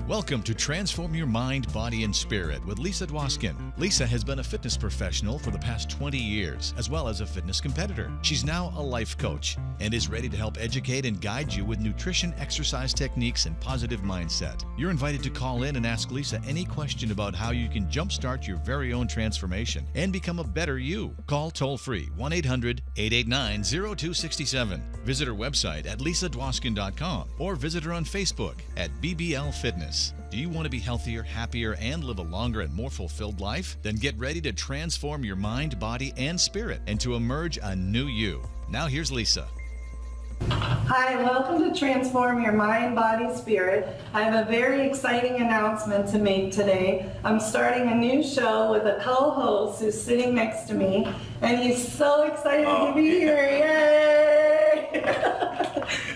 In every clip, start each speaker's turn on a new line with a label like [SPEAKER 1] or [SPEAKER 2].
[SPEAKER 1] Welcome to Transform Your Mind, Body, and Spirit with Lisa Dwoskin. Lisa has been a fitness professional for the past 20 years, as well as a fitness competitor. She's now a life coach and is ready to help educate and guide you with nutrition, exercise techniques, and positive mindset. You're invited to call in and ask Lisa any question about how you can jumpstart your very own transformation and become a better you. Call toll-free 1-800-889-0267. Visit her website at lisadwoskin.com or visit her on Facebook at BBL Fitness. Do you want to be healthier, happier, and live a longer and more fulfilled life? Then get ready to transform your mind, body, and spirit and to emerge a new you. Now here's Lisa.
[SPEAKER 2] Hi, welcome to Transform Your Mind, Body, Spirit. I have a very exciting announcement to make today. I'm starting a new show with a co-host who's sitting next to me, and he's so excited to be here. Yay!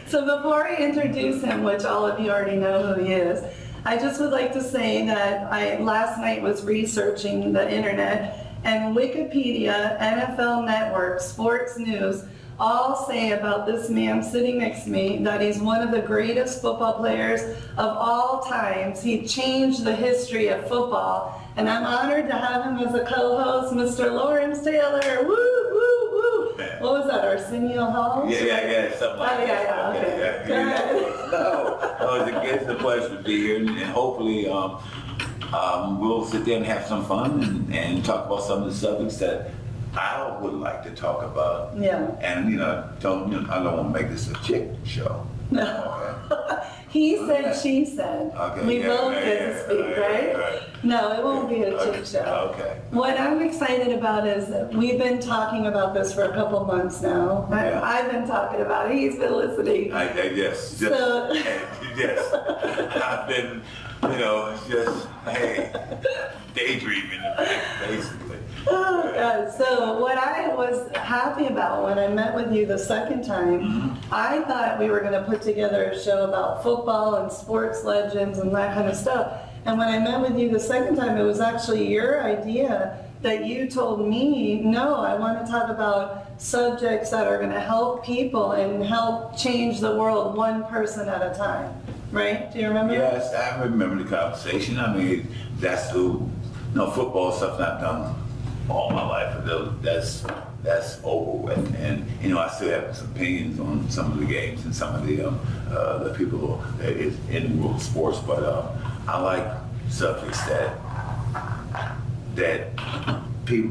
[SPEAKER 2] So before I introduce him, which all of you already know who he is, I just would like to say that I last night was researching the internet, and Wikipedia, NFL Network, Sports News, all say about this man sitting next to me that he's one of the greatest football players of all times. He changed the history of football, and I'm honored to have him as a co-host, Mr. Lawrence Taylor. Woo, woo, woo. What was that, Arsenio Hall?
[SPEAKER 3] Yeah, something like that.
[SPEAKER 2] Okay.
[SPEAKER 3] It's a pleasure to be here, and hopefully we'll sit there and have some fun and talk about some of the subjects that I would like to talk about.
[SPEAKER 2] Yeah.
[SPEAKER 3] And I don't want to make this a chick show.
[SPEAKER 2] No.
[SPEAKER 3] Okay.
[SPEAKER 2] He said, she said.
[SPEAKER 3] Okay.
[SPEAKER 2] We both get to speak, right? No, it won't be a chick show.
[SPEAKER 3] Okay.
[SPEAKER 2] What I'm excited about is that we've been talking about this for a couple months now.
[SPEAKER 3] Yeah.
[SPEAKER 2] I've been talking about it. He's been listening.
[SPEAKER 3] Yes. Yes. I've been, daydreaming, basically.
[SPEAKER 2] Oh, God. So what I was happy about when I met with you the second time, I thought we were going to put together a show about football and sports legends and that kind of stuff. And when I met with you the second time, it was actually your idea that you told me, no, I want to talk about subjects that are going to help people and help change the world one person at a time. Right? Do you remember that?
[SPEAKER 3] Yes, I remember the conversation. I mean, that's football stuff I've done all my life. That's over with, and I still have some opinions on some of the games and some of the people that is in the world of sports. But I like subjects that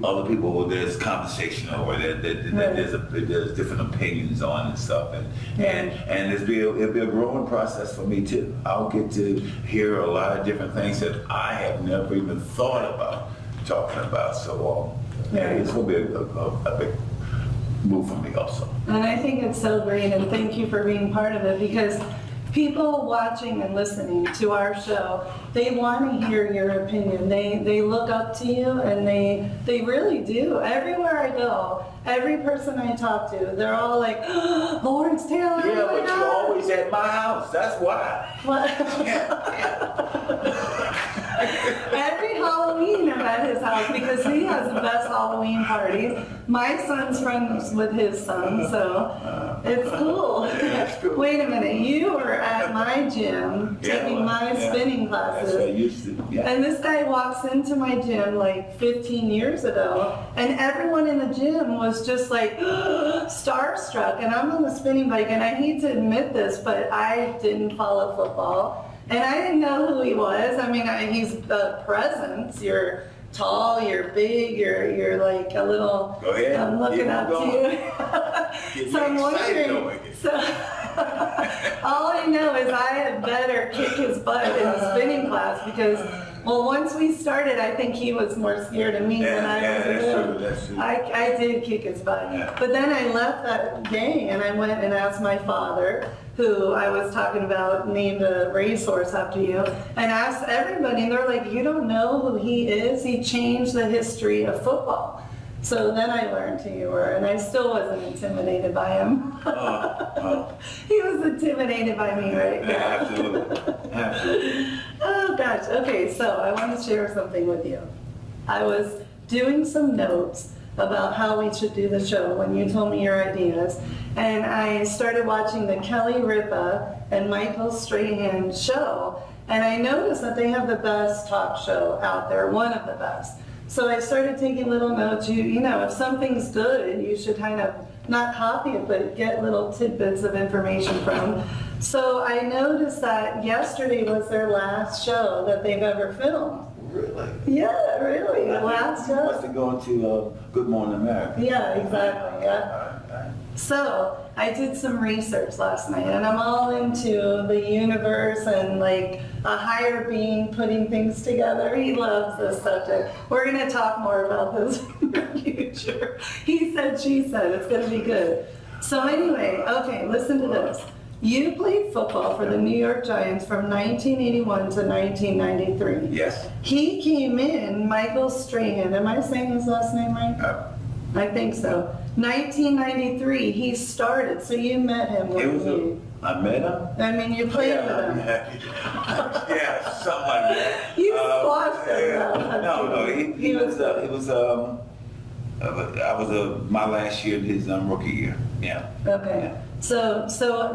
[SPEAKER 3] other people, there's conversation over that there's different opinions on and stuff, and it'll be a growing process for me too. I'll get to hear a lot of different things that I have never even thought about talking about. So it's going to be a big move for me also. And
[SPEAKER 2] I think it's so great, and thank you for being part of it, because people watching and listening to our show, they want to hear your opinion. They look up to you, and they really do. Everywhere I go, every person I talk to, they're all like, oh, Lawrence Taylor.
[SPEAKER 3] Yeah, but you're always at my house. That's why.
[SPEAKER 2] Every Halloween I'm at his house because he has the best Halloween parties. My son's friends with his son, so it's cool.
[SPEAKER 3] Yeah, cool.
[SPEAKER 2] Wait a minute, you were at my gym taking my spinning classes.
[SPEAKER 3] That's what I used to. Yeah.
[SPEAKER 2] And this guy walks into my gym like 15 years ago, and everyone in the gym was just like starstruck. And I'm on the spinning bike, and I hate to admit this, but I didn't follow football. And I didn't know who he was. I mean, he's a presence. You're tall, you're big, you're like a little.
[SPEAKER 3] Go ahead.
[SPEAKER 2] I'm looking up to you. So I'm wondering. So all I know is I had better kick his butt in the spinning class because, well, once we started, I think he was more scared of me than I was of him.
[SPEAKER 3] That's true.
[SPEAKER 2] I did kick his butt. Yeah. But then I left that day and I went and asked my father, who I was talking about, named a racehorse after you, and asked everybody, and they're like, you don't know who he is? He changed the history of football. So then I learned who you were, and I still wasn't intimidated by him. He was intimidated by me, right?
[SPEAKER 3] Yeah, absolutely.
[SPEAKER 2] Oh gosh, okay, so I want to share something with you. I was doing some notes about how we should do the show when you told me your ideas, and I started watching the Kelly Ripa and Michael Strahan show, And I noticed that they have the best talk show out there, one of the best. So I started taking little notes. You know, if something's good, you should kind of not copy it, but get little tidbits of information from. So I noticed that yesterday was their last show that they've ever filmed.
[SPEAKER 3] Really?
[SPEAKER 2] Yeah, really, the last
[SPEAKER 3] You
[SPEAKER 2] show.
[SPEAKER 3] must have gone to Good Morning America.
[SPEAKER 2] Yeah, exactly, yeah. So I did some research last night, and I'm all into the universe and like a higher being putting things together. He loves this subject. We're going to talk more about this in the future. He said, she said, it's going to be good. So anyway, okay, listen to this. You played football for the New York Giants from 1981 to 1993.
[SPEAKER 3] Yes.
[SPEAKER 2] He came in, Michael Strahan. Am I saying his last name right? I think so. 1993, he started, so you met him.
[SPEAKER 3] I met him?
[SPEAKER 2] I mean, you played with him.
[SPEAKER 3] Yeah, something like that.
[SPEAKER 2] You squashed him.
[SPEAKER 3] No, he was my last year, his rookie year. Yeah.
[SPEAKER 2] Okay. So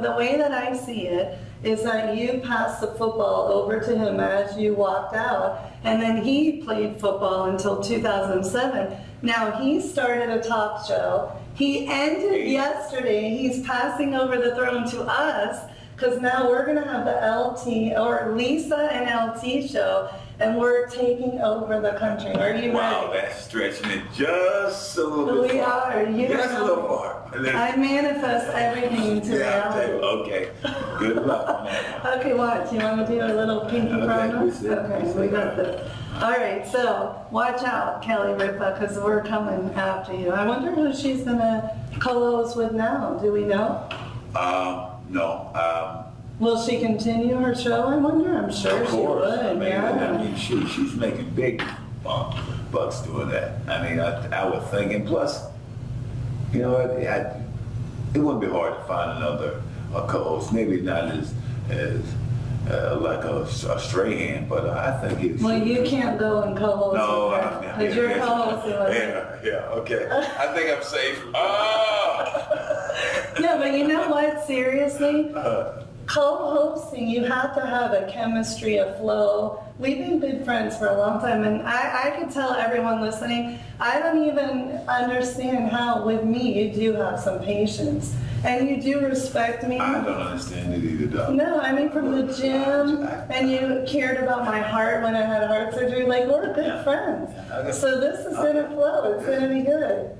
[SPEAKER 2] the way that I see it is that you passed the football over to him as you walked out, and then he played football until 2007. Now he started a talk show. He ended yesterday. He's passing over the throne to us because now we're going to have the LT or Lisa and LT show, and we're taking over the country. Are you
[SPEAKER 3] Wow,
[SPEAKER 2] ready?
[SPEAKER 3] that's stretching it just a little bit
[SPEAKER 2] We
[SPEAKER 3] far.
[SPEAKER 2] are. You
[SPEAKER 3] Just
[SPEAKER 2] know,
[SPEAKER 3] a little far.
[SPEAKER 2] I manifest everything into reality.
[SPEAKER 3] Okay. Good luck on that one.
[SPEAKER 2] Okay, watch. You want to do a little pinky promise?
[SPEAKER 3] we see.
[SPEAKER 2] Okay, we got this. All right, so watch out, Kelly Ripa, because we're coming after you. I wonder who she's going to co-host with now. Do we know?
[SPEAKER 3] No.
[SPEAKER 2] Will she continue her show, I wonder? I'm sure
[SPEAKER 3] Of
[SPEAKER 2] she
[SPEAKER 3] course.
[SPEAKER 2] would,
[SPEAKER 3] I mean,
[SPEAKER 2] yeah.
[SPEAKER 3] she's making big bucks doing that. I mean, I would think, and plus, you know, it wouldn't be hard to find another co-host. Maybe not as like a Strahan, but I think it's.
[SPEAKER 2] Well, you can't go and co-host
[SPEAKER 3] No,
[SPEAKER 2] with her, because you're co-hosting with her.
[SPEAKER 3] Yeah, okay. I think I'm safe. Oh!
[SPEAKER 2] No, but you know what, seriously? Co-hosting, you have to have a chemistry, a flow. We've been good friends for a long time, and I could tell everyone listening, I don't even understand how with me you do have some patience, and you do respect me.
[SPEAKER 3] I don't understand it either, though.
[SPEAKER 2] No, I mean from the gym, and you cared about my heart when I had heart surgery. Like, we're good friends. So this is gonna flow. It's gonna be good.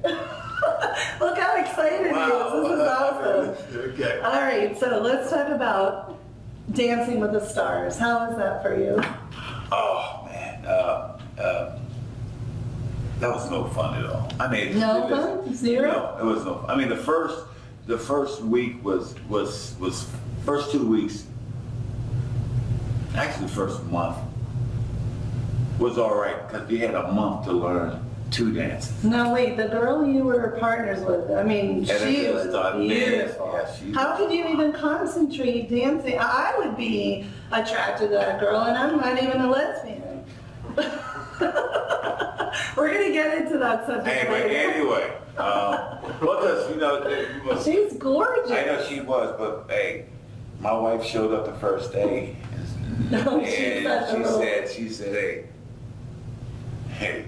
[SPEAKER 2] Look how excited he is. This is awesome.
[SPEAKER 3] Okay.
[SPEAKER 2] All right, so let's talk about Dancing with the Stars. How is that for you?
[SPEAKER 3] Oh man, that was no fun at all. I mean,
[SPEAKER 2] No fun? Zero?
[SPEAKER 3] No, it was no fun. I mean, the first week was first 2 weeks. Actually, the first month was all right because we had a month to learn 2 dances.
[SPEAKER 2] No, wait, the girl you were partners with, I mean, she was beautiful.
[SPEAKER 3] Yeah,
[SPEAKER 2] How could you even concentrate dancing? I would be attracted to that girl, and I'm not even a lesbian. We're going to get into that subject later.
[SPEAKER 3] Anyway, because, you know,
[SPEAKER 2] She's gorgeous.
[SPEAKER 3] I know she was, but hey, my wife showed up the first day,
[SPEAKER 2] No,
[SPEAKER 3] and she said, hey,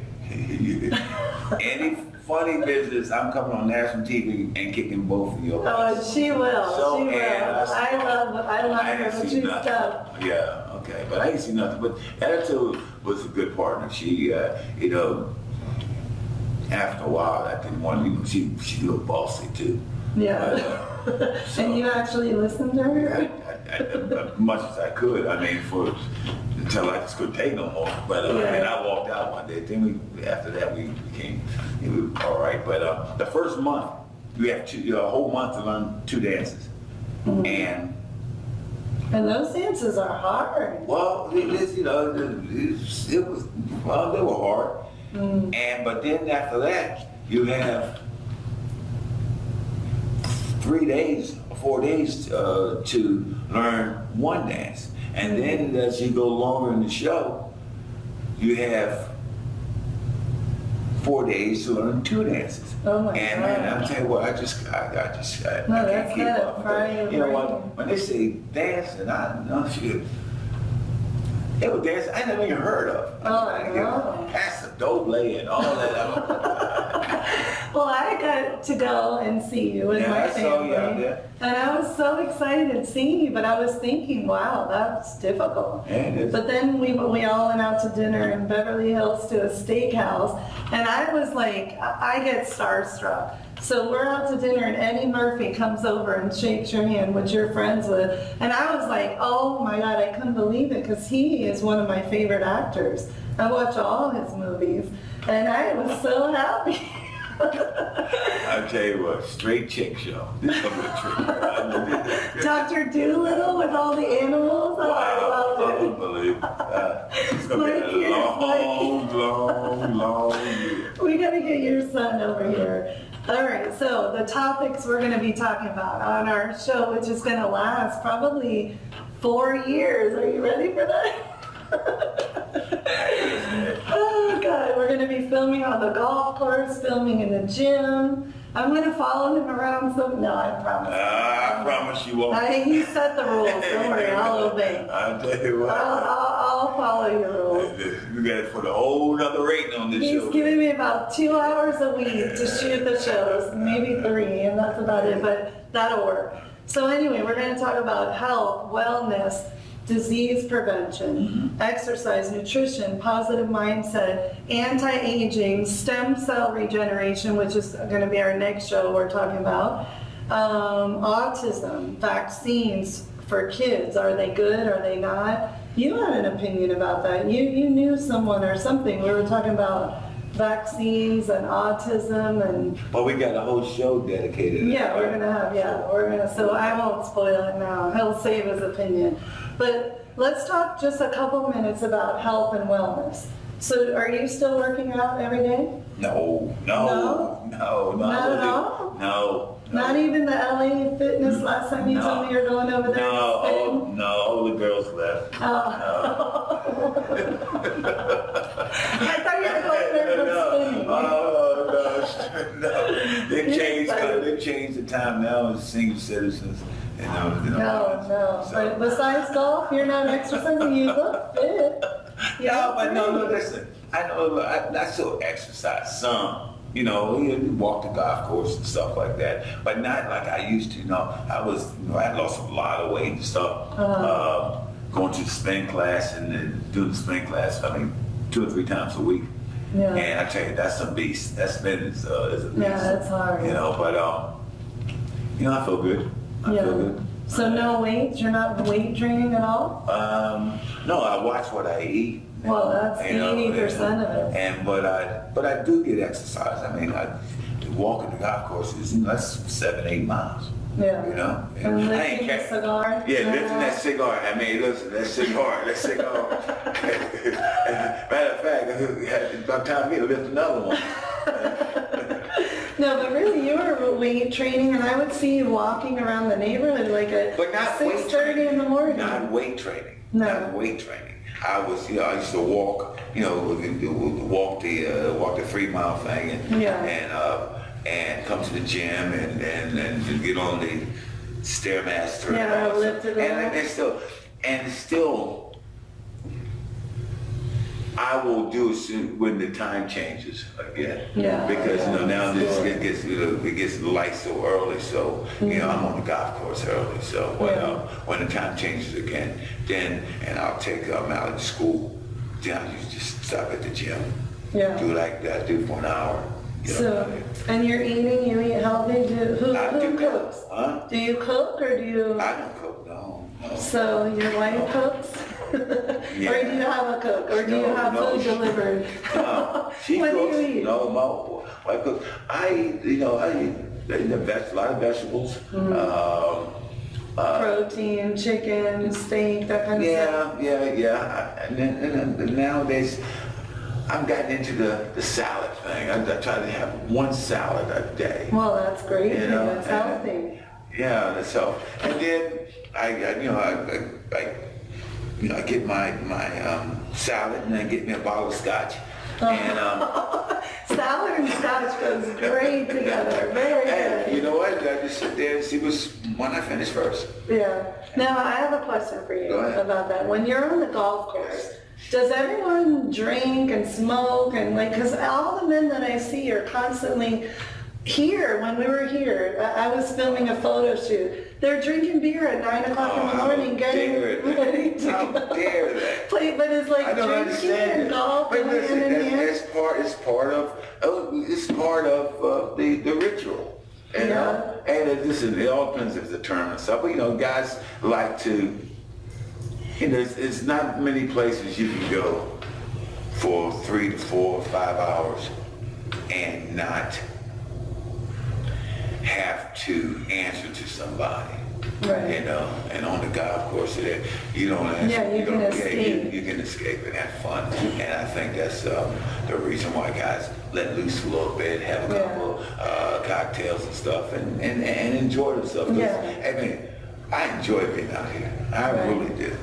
[SPEAKER 3] any funny business, I'm coming on national TV and kicking both of your
[SPEAKER 2] Oh, she will.
[SPEAKER 3] So,
[SPEAKER 2] She will.
[SPEAKER 3] and
[SPEAKER 2] I love her, but she's tough.
[SPEAKER 3] Yeah, okay, but I ain't see nothing. But Attitude was a good partner. She, you know, after a while, I didn't want to, you know, she's a little bossy too.
[SPEAKER 2] Yeah. And you actually listened to her?
[SPEAKER 3] As much as I could. I mean, until I just couldn't take no more. But and I walked out one day. Then after that, we became all right. But the first month, we have a whole month to learn 2 dances, and
[SPEAKER 2] those dances are hard.
[SPEAKER 3] well, it was well, they were hard, but then after that, you have 3 days, 4 days to learn 1 dance. And then as you go longer in the show, you have 4 days to learn 2 dances.
[SPEAKER 2] Oh my
[SPEAKER 3] and
[SPEAKER 2] God.
[SPEAKER 3] man, I'm telling you what, I can't keep
[SPEAKER 2] gotta
[SPEAKER 3] up.
[SPEAKER 2] fry your
[SPEAKER 3] You know
[SPEAKER 2] brain.
[SPEAKER 3] what? When they say dance, and I know shit, It was dancing I never even heard of.
[SPEAKER 2] Oh,
[SPEAKER 3] Paso Doble and all that.
[SPEAKER 2] Well, I got to go and see you with my
[SPEAKER 3] I saw you out
[SPEAKER 2] family.
[SPEAKER 3] there.
[SPEAKER 2] And I was so excited seeing you, but I was thinking, wow, that's difficult.
[SPEAKER 3] Yeah, it is.
[SPEAKER 2] But then we all went out to dinner in Beverly Hills to a steakhouse, and I was like, I get starstruck. So we're out to dinner, and Eddie Murphy comes over and shakes your hand, which you're friends with. And I was like, oh my God, I couldn't believe it, because he is one of my favorite actors. I watch all his movies, and I was so happy.
[SPEAKER 3] I tell you what, straight chick show. This is gonna be a trick.
[SPEAKER 2] Dr. Doolittle with all the animals. Oh, I loved it.
[SPEAKER 3] Unbelievable. It's gonna
[SPEAKER 2] My
[SPEAKER 3] be a
[SPEAKER 2] kids,
[SPEAKER 3] long year.
[SPEAKER 2] We gotta get your son over here. All right, so the topics we're gonna be talking about on our show, which is gonna last probably 4 years. Are you ready for that? Oh God, we're gonna be filming on the golf course, filming in the gym. I'm gonna follow him around. So no, I promise.
[SPEAKER 3] I promise you won't.
[SPEAKER 2] He set the rules. Don't worry, I'll obey.
[SPEAKER 3] I'll tell you what.
[SPEAKER 2] I'll follow your rules.
[SPEAKER 3] You got to put a whole nother rating on this
[SPEAKER 2] He's
[SPEAKER 3] show.
[SPEAKER 2] giving me about 2 hours a week to shoot the shows, maybe 3, and that's about it, but that'll work. So anyway, we're going to talk about health, wellness, disease prevention, exercise, nutrition, positive mindset, anti-aging, stem cell regeneration, which is going to be our next show we're talking about, autism, vaccines for kids. Are they good? Are they not? You had an opinion about that. You knew someone or something. We were talking about vaccines and autism and
[SPEAKER 3] Well, we got a whole show dedicated to
[SPEAKER 2] yeah,
[SPEAKER 3] that.
[SPEAKER 2] we're gonna, so I won't spoil it now. He'll save his opinion. But let's talk just a couple minutes about health and wellness. So are you still working out every day?
[SPEAKER 3] No.
[SPEAKER 2] Not at all?
[SPEAKER 3] No.
[SPEAKER 2] Not even the LA Fitness last time you told me you're going over there?
[SPEAKER 3] No, all the girls left.
[SPEAKER 2] Oh. I thought you were going there for spinning.
[SPEAKER 3] No. They changed the time now as senior citizens.
[SPEAKER 2] No. But besides golf, you're not exercising. You look fit.
[SPEAKER 3] Listen. I still exercise some. You walk the golf course and stuff like that, but not like I used to. I had lost a lot of weight and stuff. Going to the spin class and then doing the spin class, 2 or 3 times a week.
[SPEAKER 2] Yeah.
[SPEAKER 3] And I tell you, that's a beast. That spin is a beast.
[SPEAKER 2] Yeah, that's hard.
[SPEAKER 3] But I feel good. I feel good.
[SPEAKER 2] So no weights? You're not weight training at all?
[SPEAKER 3] No, I watch what I eat.
[SPEAKER 2] Well, that's 80% of it.
[SPEAKER 3] But I do get exercise. I walking the golf courses, that's 7-8 miles.
[SPEAKER 2] Yeah. And
[SPEAKER 3] I ain't
[SPEAKER 2] lifting a cigar?
[SPEAKER 3] Yeah, lifting that cigar. Listen, that cigar. Matter of fact, about time for me to lift another one.
[SPEAKER 2] No, but really, you were weight training, and I would see you walking around the neighborhood like at
[SPEAKER 3] But not
[SPEAKER 2] 6:30 in the morning.
[SPEAKER 3] Not weight training.
[SPEAKER 2] No.
[SPEAKER 3] Not weight training. I used to walk, walk the 3 mile thing and come to the gym and get on the Stairmaster.
[SPEAKER 2] Yeah, lift it up.
[SPEAKER 3] And still, I will do it when the time changes again.
[SPEAKER 2] Yeah.
[SPEAKER 3] Because now it gets light so early, so I'm on the golf course early. So when the time changes again, and I'll take out of school, then I usually just stop at the gym.
[SPEAKER 2] Yeah.
[SPEAKER 3] Do like that, do for an hour.
[SPEAKER 2] And you're eating, you eat healthy, who cooks?
[SPEAKER 3] Huh?
[SPEAKER 2] Do you cook or do you?
[SPEAKER 3] I don't cook, no.
[SPEAKER 2] So your wife cooks?
[SPEAKER 3] Yeah.
[SPEAKER 2] Or do you have a cook? Or do you have food delivered?
[SPEAKER 3] No, she
[SPEAKER 2] What
[SPEAKER 3] cooks.
[SPEAKER 2] do you eat?
[SPEAKER 3] No, my wife cooks. I eat a lot of vegetables.
[SPEAKER 2] Protein, chicken, steak, that kind of stuff?
[SPEAKER 3] Yeah. And nowadays, I've gotten into the salad thing. I try to have one salad a day.
[SPEAKER 2] Well, that's great. That's healthy.
[SPEAKER 3] Yeah, that's healthy. And then I get my salad and then get me a bottle of scotch. And
[SPEAKER 2] Salad and scotch goes great together. Very
[SPEAKER 3] Hey,
[SPEAKER 2] good.
[SPEAKER 3] you know what? I just sit there and see when I finish first.
[SPEAKER 2] Yeah. Now, I have a question for you
[SPEAKER 3] Go ahead.
[SPEAKER 2] about that. When you're on the golf course, does everyone drink and smoke and because all the men that I see are constantly here. When we were here, I was filming a photo shoot. They're drinking beer at 9 o'clock in the morning, getting ready to
[SPEAKER 3] How
[SPEAKER 2] go.
[SPEAKER 3] dare that?
[SPEAKER 2] Play, but it's like
[SPEAKER 3] I don't
[SPEAKER 2] drinking
[SPEAKER 3] understand
[SPEAKER 2] and
[SPEAKER 3] it.
[SPEAKER 2] golf
[SPEAKER 3] But
[SPEAKER 2] and
[SPEAKER 3] listen,
[SPEAKER 2] hand in hand.
[SPEAKER 3] it's part of the ritual. You know? And listen, it all depends if it's a tournament and stuff. But guys like to, it's not many places you can go for 3 to 4 or 5 hours and not have to answer to somebody.
[SPEAKER 2] Right.
[SPEAKER 3] And on the golf course, you don't answer.
[SPEAKER 2] Yeah, you can escape.
[SPEAKER 3] You can escape and have fun. And I think that's the reason why guys let loose a little bit, have a couple cocktails and stuff, and enjoy themselves.
[SPEAKER 2] Yeah.
[SPEAKER 3] I mean, I enjoy being out here. I really do.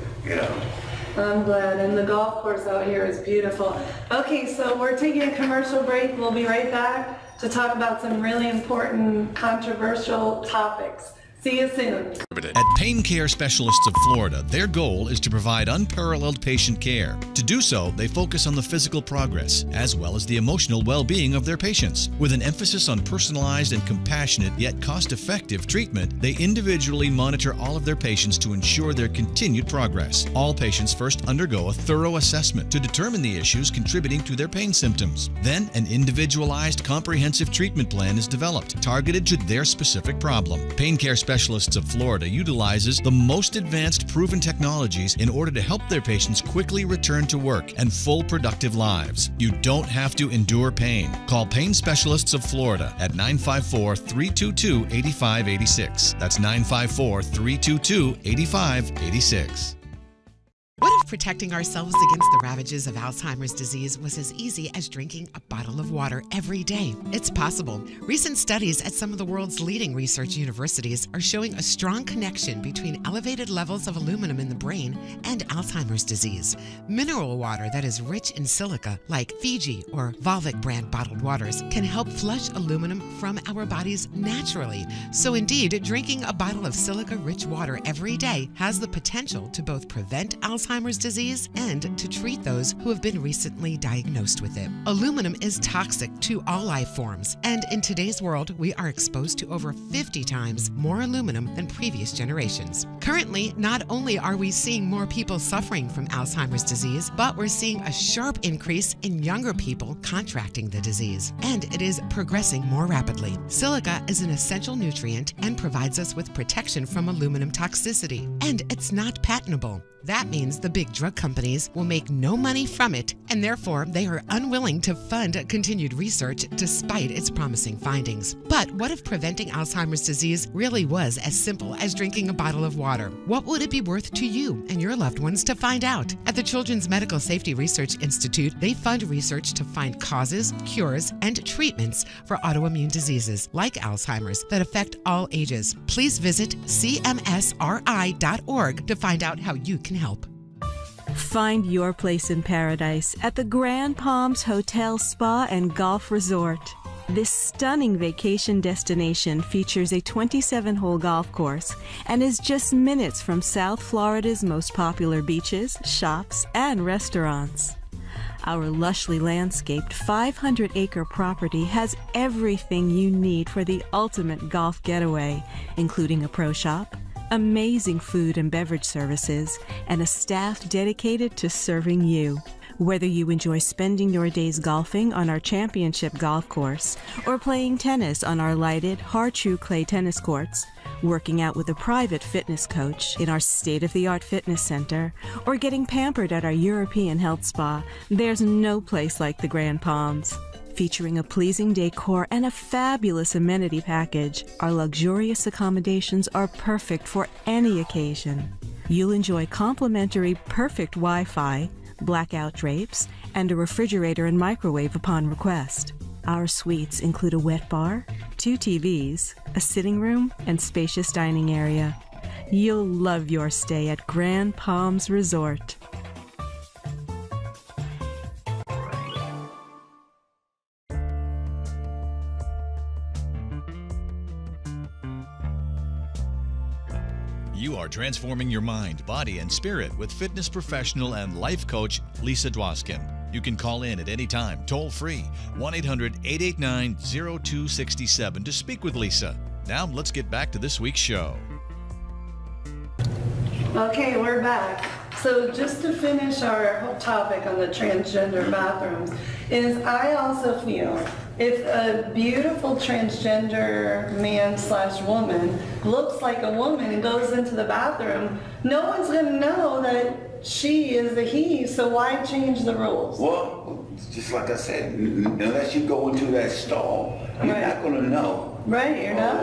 [SPEAKER 2] I'm glad, and the golf course out here is beautiful. Okay, so we're taking a commercial break. We'll be right back to talk about some really important, controversial topics. See you soon.
[SPEAKER 1] At Pain Care Specialists of Florida, their goal is to provide unparalleled patient care. To do so, they focus on the physical progress as well as the emotional well-being of their patients. With an emphasis on personalized and compassionate yet cost-effective treatment, they individually monitor all of their patients to ensure their continued progress. All patients first undergo a thorough assessment to determine the issues contributing to their pain symptoms. Then, an individualized, comprehensive treatment plan is developed, targeted to their specific problem. Pain Care Specialists of Florida utilizes the most advanced proven technologies in order to help their patients quickly return to work and full productive lives. You don't have to endure pain. Call Pain Specialists of Florida at 954-322-8586. That's 954-322-8586.
[SPEAKER 4] What if protecting ourselves against the ravages of Alzheimer's disease was as easy as drinking a bottle of water every day? It's possible. Recent studies at some of the world's leading research universities are showing a strong connection between elevated levels of aluminum in the brain and Alzheimer's disease. Mineral water that is rich in silica, like Fiji or Volvic brand bottled waters, can help flush aluminum from our bodies naturally. So indeed, drinking a bottle of silica-rich water every day has the potential to both prevent Alzheimer's disease and to treat those who have been recently diagnosed with it. Aluminum is toxic to all life forms, and in today's world, we are exposed to over 50 times more aluminum than previous generations. Currently, not only are we seeing more people suffering from Alzheimer's disease, but we're seeing a sharp increase in younger people contracting the disease, and it is progressing more rapidly. Silica is an essential nutrient and provides us with protection from aluminum toxicity, and it's not patentable. That means the big drug companies will make no money from it, and therefore they are unwilling to fund continued research despite its promising findings. But what if preventing Alzheimer's disease really was as simple as drinking a bottle of water? What would it be worth to you and your loved ones to find out? At the Children's Medical Safety Research Institute, they fund research to find causes, cures, and treatments for autoimmune diseases like Alzheimer's that affect all ages. Please visit cmsri.org to find out how you can help.
[SPEAKER 5] Find your place in paradise at the Grand Palms Hotel, Spa, and Golf Resort. This stunning vacation destination features a 27-hole golf course and is just minutes from South Florida's most popular beaches, shops, and restaurants. Our lushly landscaped 500-acre property has everything you need for the ultimate golf getaway, including a pro shop, amazing food and beverage services, and a staff dedicated to serving you. Whether you enjoy spending your days golfing on our championship golf course or playing tennis on our lighted, hard-true clay tennis courts, working out with a private fitness coach in our state-of-the-art fitness center, or getting pampered at our European health spa, there's no place like the Grand Palms. Featuring a pleasing decor and a fabulous amenity package, our luxurious accommodations are perfect for any occasion. You'll enjoy complimentary perfect Wi-Fi, blackout drapes, and a refrigerator and microwave upon request. Our suites include a wet bar, 2 TVs, a sitting room, and spacious dining area. You'll love your stay at Grand Palms Resort.
[SPEAKER 1] You are transforming your mind, body, and spirit with fitness professional and life coach Lisa Dwoskin. You can call in at any time, toll free, 1-800-889-0267 to speak with Lisa. Now let's get back to this week's show.
[SPEAKER 2] Okay, we're back. So just to finish our whole topic on the transgender bathrooms, is I also feel if a beautiful transgender man/woman looks like a woman and goes into the bathroom, no one's going to know that she is a he, so why change the rules?
[SPEAKER 3] Well, just like I said, unless you go into that stall, you're not going to know.
[SPEAKER 2] Right, you're not.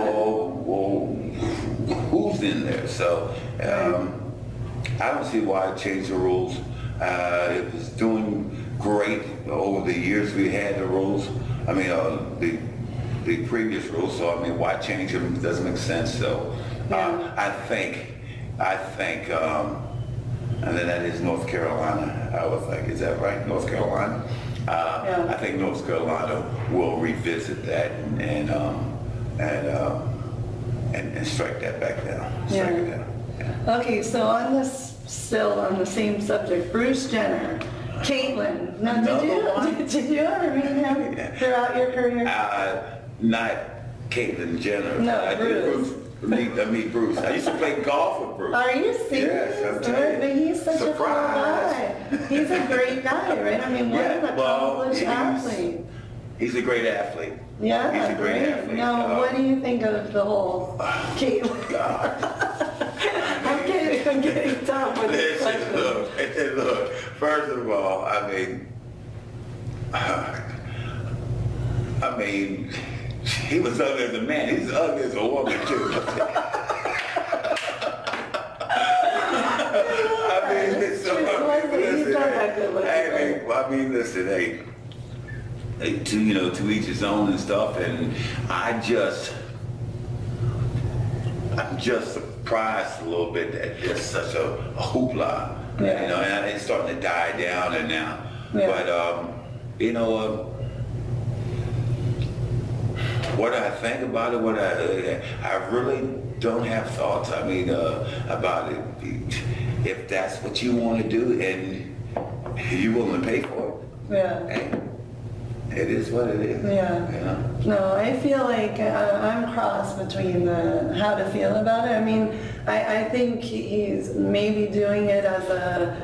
[SPEAKER 3] Who's in there? So I don't see why I changed the rules. It was doing great over the years we had the rules. I mean, the previous rules. So I mean, why change them? It doesn't make sense. So I think, and then that is North Carolina. I was like, is that right, North Carolina? I think North Carolina will revisit that and strike that back down. Strike it down. Yeah.
[SPEAKER 2] Okay, so on this, still on the same subject, Bruce Jenner, Caitlyn. Now, did you ever meet him throughout your career?
[SPEAKER 3] Not Caitlyn Jenner.
[SPEAKER 2] No, Bruce.
[SPEAKER 3] Meet Bruce. I used to play golf with Bruce.
[SPEAKER 2] Are you serious?
[SPEAKER 3] Yes, I'm telling you.
[SPEAKER 2] But he's such a cool guy. He's a great guy, right? I mean, what an accomplished athlete.
[SPEAKER 3] He's a great athlete.
[SPEAKER 2] Yeah,
[SPEAKER 3] he's a great athlete.
[SPEAKER 2] Now, what do you think of the whole Caitlyn? I'm getting tough with this question.
[SPEAKER 3] Look, first of all, I mean, he was ugly as a man. He's ugly as a woman, too. Listen, to each his own and stuff, and I'm just surprised a little bit that there's such a hoopla, and it's starting to die down and now. But what I think about it, I really don't have thoughts. I mean, about it. If that's what you want to do and you're willing to pay for it, hey, it is what it is.
[SPEAKER 2] No, I feel like I'm crossed between how to feel about it. I mean, I think he's maybe doing it as a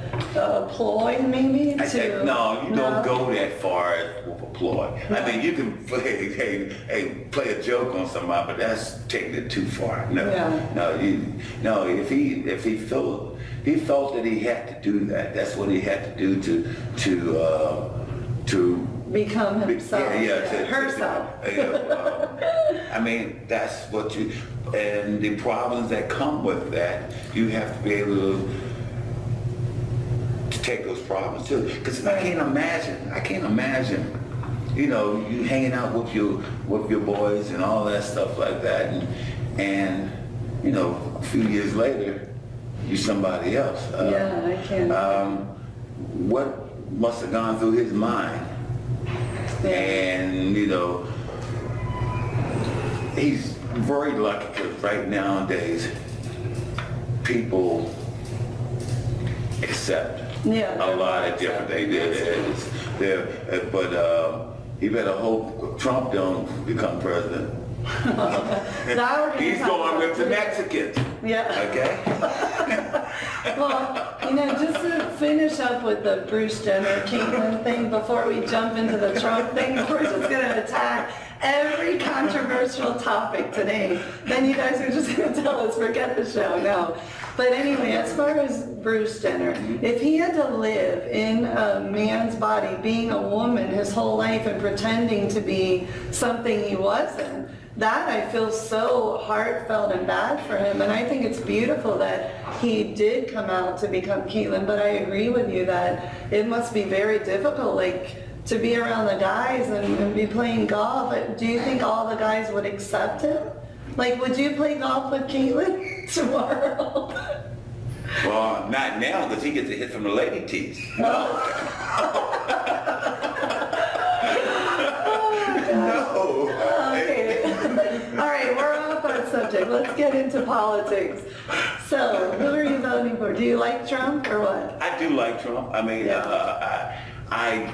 [SPEAKER 2] ploy, maybe.
[SPEAKER 3] No, you don't go that far with a ploy. No. I mean, you can play a joke on somebody, but that's taking it too far. No, If he felt that he had to do that, that's what he had to do to
[SPEAKER 2] become himself, herself.
[SPEAKER 3] I mean, that's what and the problems that come with that, you have to be able to take those problems too. Because I can't imagine, you hanging out with your boys and all that stuff like that, and a few years later, you're somebody else.
[SPEAKER 2] I can't.
[SPEAKER 3] What must have gone through his mind? And he's very lucky because right nowadays people accept a lot of different things. But he better hope Trump don't become president. He's going with the Mexicans. Okay.
[SPEAKER 2] Well, just to finish up with the Bruce Jenner, Caitlyn thing before we jump into the Trump thing, we're just going to attack every controversial topic today. Then you guys are just going to tell us, forget the show. No. But anyway, as far as Bruce Jenner, if he had to live in a man's body, being a woman his whole life and pretending to be something he wasn't, that I feel so heartfelt and bad for him. And I think it's beautiful that he did come out to become Caitlyn, but I agree with you that it must be very difficult, to be around the guys and be playing golf. Do you think all the guys would accept him? Would you play golf with Caitlyn tomorrow?
[SPEAKER 3] Well, not now, because he gets a hit from the lady tees. No. No.
[SPEAKER 2] Okay. All right, we're off on subject. right, let's get into politics. So, who are you voting for? Do you like Trump or what?
[SPEAKER 3] I do like Trump. I mean, I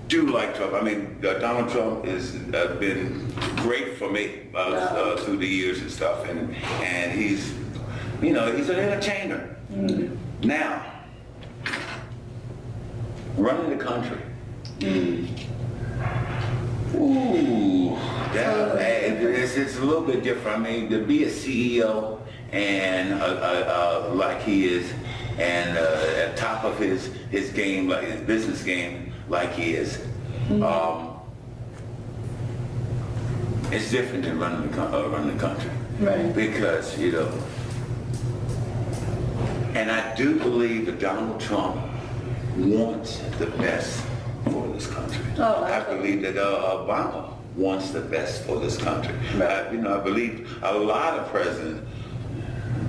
[SPEAKER 3] do like Trump. I mean, Donald Trump has been great for me through the years and stuff, and he's, you know, he's an entertainer. Now, running the country. Ooh, it's a little bit different. I mean, to be a CEO and like he is, and at top of his game, like his business game, like he is, it's different than running the country.
[SPEAKER 2] Right.
[SPEAKER 3] Because, you know, and I do believe that Donald Trump wants the best for this country.
[SPEAKER 2] Oh,
[SPEAKER 3] I believe that Obama wants the best for this country.
[SPEAKER 2] Right.
[SPEAKER 3] You know, I believe a lot of presidents,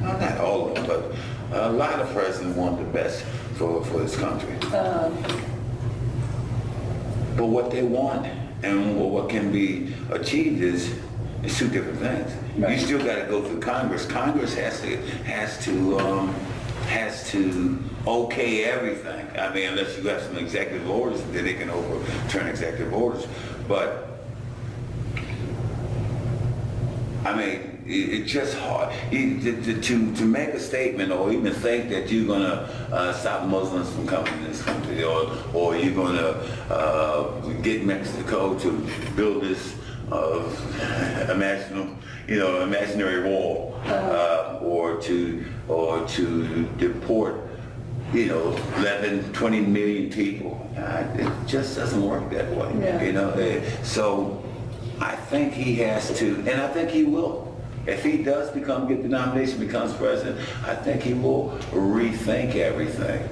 [SPEAKER 3] well, not all of them, but a lot of presidents want the best for this country. But what they want and what can be achieved is two different things.
[SPEAKER 2] Right.
[SPEAKER 3] You still got to go through Congress. Congress has to okay everything. I mean, unless you have some executive orders, then they can overturn executive orders. But I mean, it's just hard to make a statement or even think that you're going to stop Muslims from coming to this country, or you're going to get Mexico to build this imaginary wall, or to deport, 20 million people. It just doesn't work that way.
[SPEAKER 2] Yeah.
[SPEAKER 3] So I think he has to, and I think he will. If he does get the nomination, becomes president, I think he will rethink everything.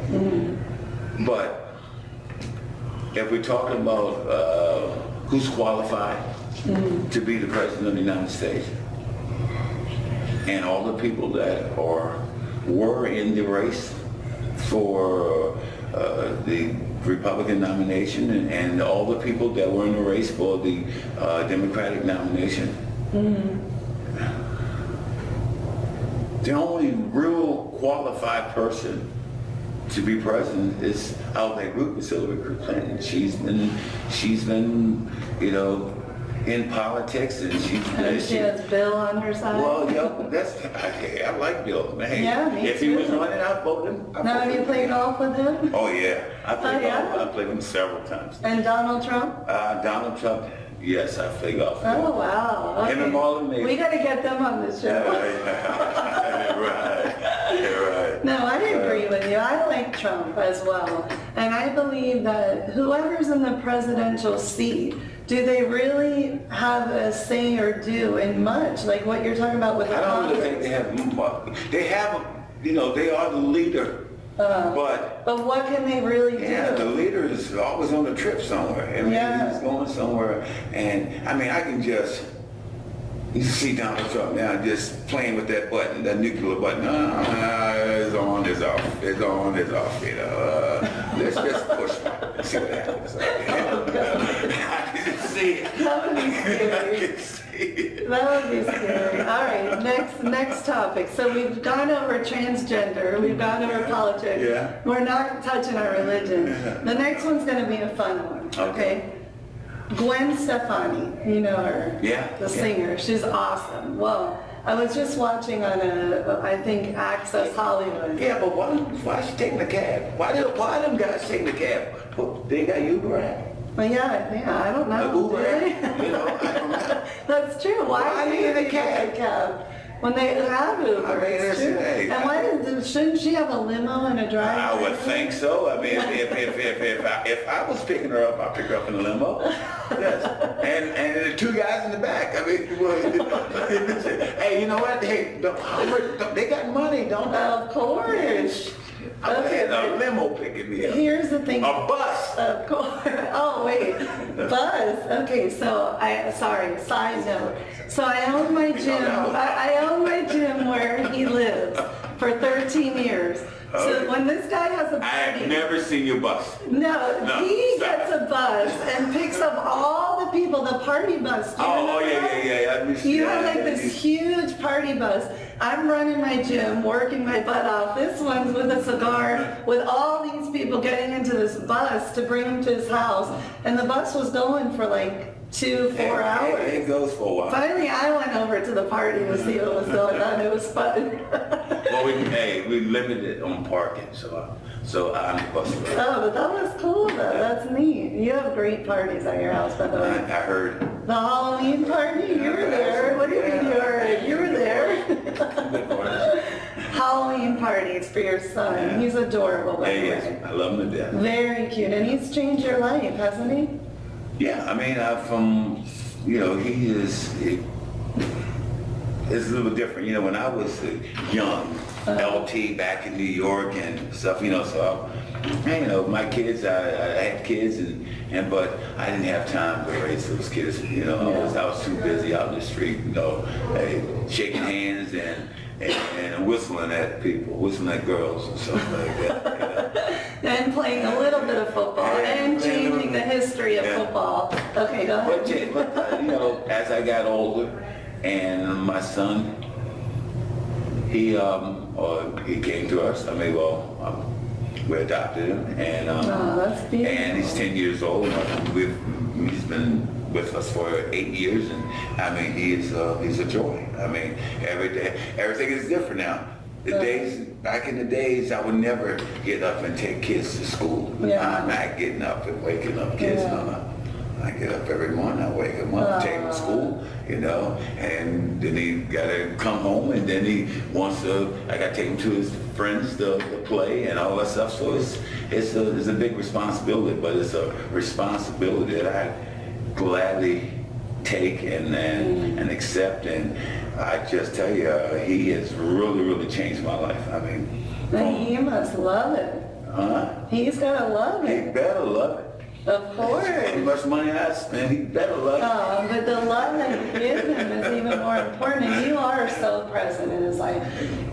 [SPEAKER 3] But if we're talking about who's qualified to be the president of the United States, and all the people that were in the race for the Republican nomination, and all the people that were in the race for the Democratic nomination, the only real qualified person to be president is out of that group is Hillary Clinton. She's been, in politics, and
[SPEAKER 2] she has Bill on her side.
[SPEAKER 3] Well, I like Bill, man.
[SPEAKER 2] Yeah, me
[SPEAKER 3] if
[SPEAKER 2] too.
[SPEAKER 3] he was running, I'd vote him.
[SPEAKER 2] Now, have you played golf with him?
[SPEAKER 3] Oh yeah, I played golf. I played him several times.
[SPEAKER 2] And Donald Trump?
[SPEAKER 3] Donald Trump. Yes, I play golf.
[SPEAKER 2] Oh wow. Okay.
[SPEAKER 3] Him and Marlon Mason.
[SPEAKER 2] We got to get them on the show.
[SPEAKER 3] Right.
[SPEAKER 2] No, I agree with you. I like Trump as well. And I believe that whoever's in the presidential seat, do they really have a say or do in much? Like what you're talking about with the
[SPEAKER 3] Congress? I don't really think they have, they are the leader. But
[SPEAKER 2] what can they really do?
[SPEAKER 3] Yeah, the leader is always on a trip somewhere. I mean, he's going somewhere. And I mean, I can just... You see Donald Trump now just playing with that button, that nuclear button. It's on, it's off. It's on, it's off. Let's just push it and see what happens. I can see it.
[SPEAKER 2] That would be scary.
[SPEAKER 3] I can see it.
[SPEAKER 2] That would be scary. All right, next topic. So we've gone over transgender. We've gone over politics.
[SPEAKER 3] Yeah.
[SPEAKER 2] We're not touching our religion. The next one's going to be a fun one. Okay. Gwen Stefani, you know her, the singer. She's awesome. Well, I was just watching on I think Access Hollywood.
[SPEAKER 3] Yeah, but why is she taking the cab? Why them guys taking the cab? They got Uber app.
[SPEAKER 2] Well, yeah, I don't know.
[SPEAKER 3] Uber app, I don't know.
[SPEAKER 2] That's true. Why are you in a cab? When they have Uber,
[SPEAKER 3] I mean,
[SPEAKER 2] it's true. And why shouldn't she have a limo and a driver?
[SPEAKER 3] I would think so. I mean, if I was picking her up, I'd pick her up in a limo. Yes. And the two guys in the back. I mean, hey, you know what? Hey, they got money, don't they?
[SPEAKER 2] Of course.
[SPEAKER 3] Okay, a limo picking me up.
[SPEAKER 2] Here's the thing.
[SPEAKER 3] A bus.
[SPEAKER 2] Of course. Oh, wait. Bus. Okay, so side note. So I own my gym. I own my gym where he lives for 13 13 years. So when this guy has a
[SPEAKER 3] I have
[SPEAKER 2] party,
[SPEAKER 3] never seen your bus.
[SPEAKER 2] no, he
[SPEAKER 3] stop.
[SPEAKER 2] gets a bus and picks up all the people, the party bus. Do you
[SPEAKER 3] Oh,
[SPEAKER 2] remember that?
[SPEAKER 3] yeah.
[SPEAKER 2] You have like this huge party bus. I'm running my gym, working my butt off. This one's with a cigar, with all these people getting into this bus to bring him to his house. And the bus was going for like 4 hours.
[SPEAKER 3] It goes for a while.
[SPEAKER 2] Finally, I went over to the party to see what was going on. It was fun.
[SPEAKER 3] Well, we limited on parking, so I'm the bus driver.
[SPEAKER 2] Oh, but that was cool though. That's neat. You have great parties at your house, by the
[SPEAKER 3] I
[SPEAKER 2] way.
[SPEAKER 3] heard.
[SPEAKER 2] The Halloween party, you were there. What do you mean you were? You were there. Halloween parties for your son.
[SPEAKER 3] Yeah.
[SPEAKER 2] He's adorable, by the
[SPEAKER 3] Hey,
[SPEAKER 2] way.
[SPEAKER 3] yes, I love him to death.
[SPEAKER 2] Very cute, and he's changed your life, hasn't he?
[SPEAKER 3] Yeah, I mean, it's a little different. You know, when I was young, LT back in New York and stuff, so, my kids, I had kids, but I didn't have time to raise those kids. I was too busy out in the street, shaking hands and whistling at people, whistling at girls and stuff like that.
[SPEAKER 2] And playing a little bit of football and changing the history of football. Okay, go ahead.
[SPEAKER 3] But as I got older, and my son, he came to us. We adopted him, and
[SPEAKER 2] that's beautiful.
[SPEAKER 3] and he's 10 years old. He's been with us for 8 years, and he's a joy. Every day, everything is different now. Back in the days, I would never get up and take kids to school.
[SPEAKER 2] Yeah.
[SPEAKER 3] I'm not getting up and waking up kids.
[SPEAKER 2] Yeah.
[SPEAKER 3] No. I get up every morning, I wake him up, take him to school, and then he gotta come home, and then I gotta take him to his friends to play and all that stuff. So it's a big responsibility, but it's a responsibility that I gladly take and accept. And I just tell you, he has really, really changed my life.
[SPEAKER 2] And he must love it. He's gotta love
[SPEAKER 3] He
[SPEAKER 2] it.
[SPEAKER 3] better love it.
[SPEAKER 2] Of course.
[SPEAKER 3] How much money I spend, he better love it.
[SPEAKER 2] Oh, but the love that you give him is even more important, and you are so present in his life.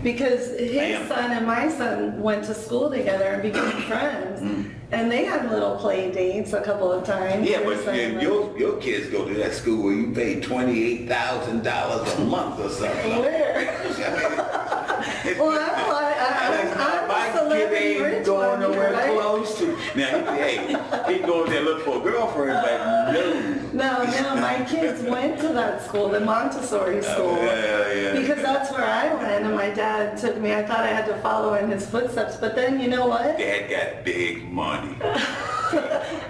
[SPEAKER 2] Because his son and my son went to school together and became friends, and they had little play dates a couple of times.
[SPEAKER 3] Yeah, but your kids go to that school where you pay $28,000 a month or something.
[SPEAKER 2] Where? Well, I'm
[SPEAKER 3] My
[SPEAKER 2] a
[SPEAKER 3] kid
[SPEAKER 2] celebrity
[SPEAKER 3] ain't
[SPEAKER 2] rich
[SPEAKER 3] going
[SPEAKER 2] one,
[SPEAKER 3] nowhere
[SPEAKER 2] right?
[SPEAKER 3] close to. Now, he going there look for a girlfriend, but no.
[SPEAKER 2] No, my kids went to that school, the Montessori school.
[SPEAKER 3] Yeah.
[SPEAKER 2] Because that's where I went, and my dad took me. I thought I had to follow in his footsteps, but then you know what?
[SPEAKER 3] Dad got big money.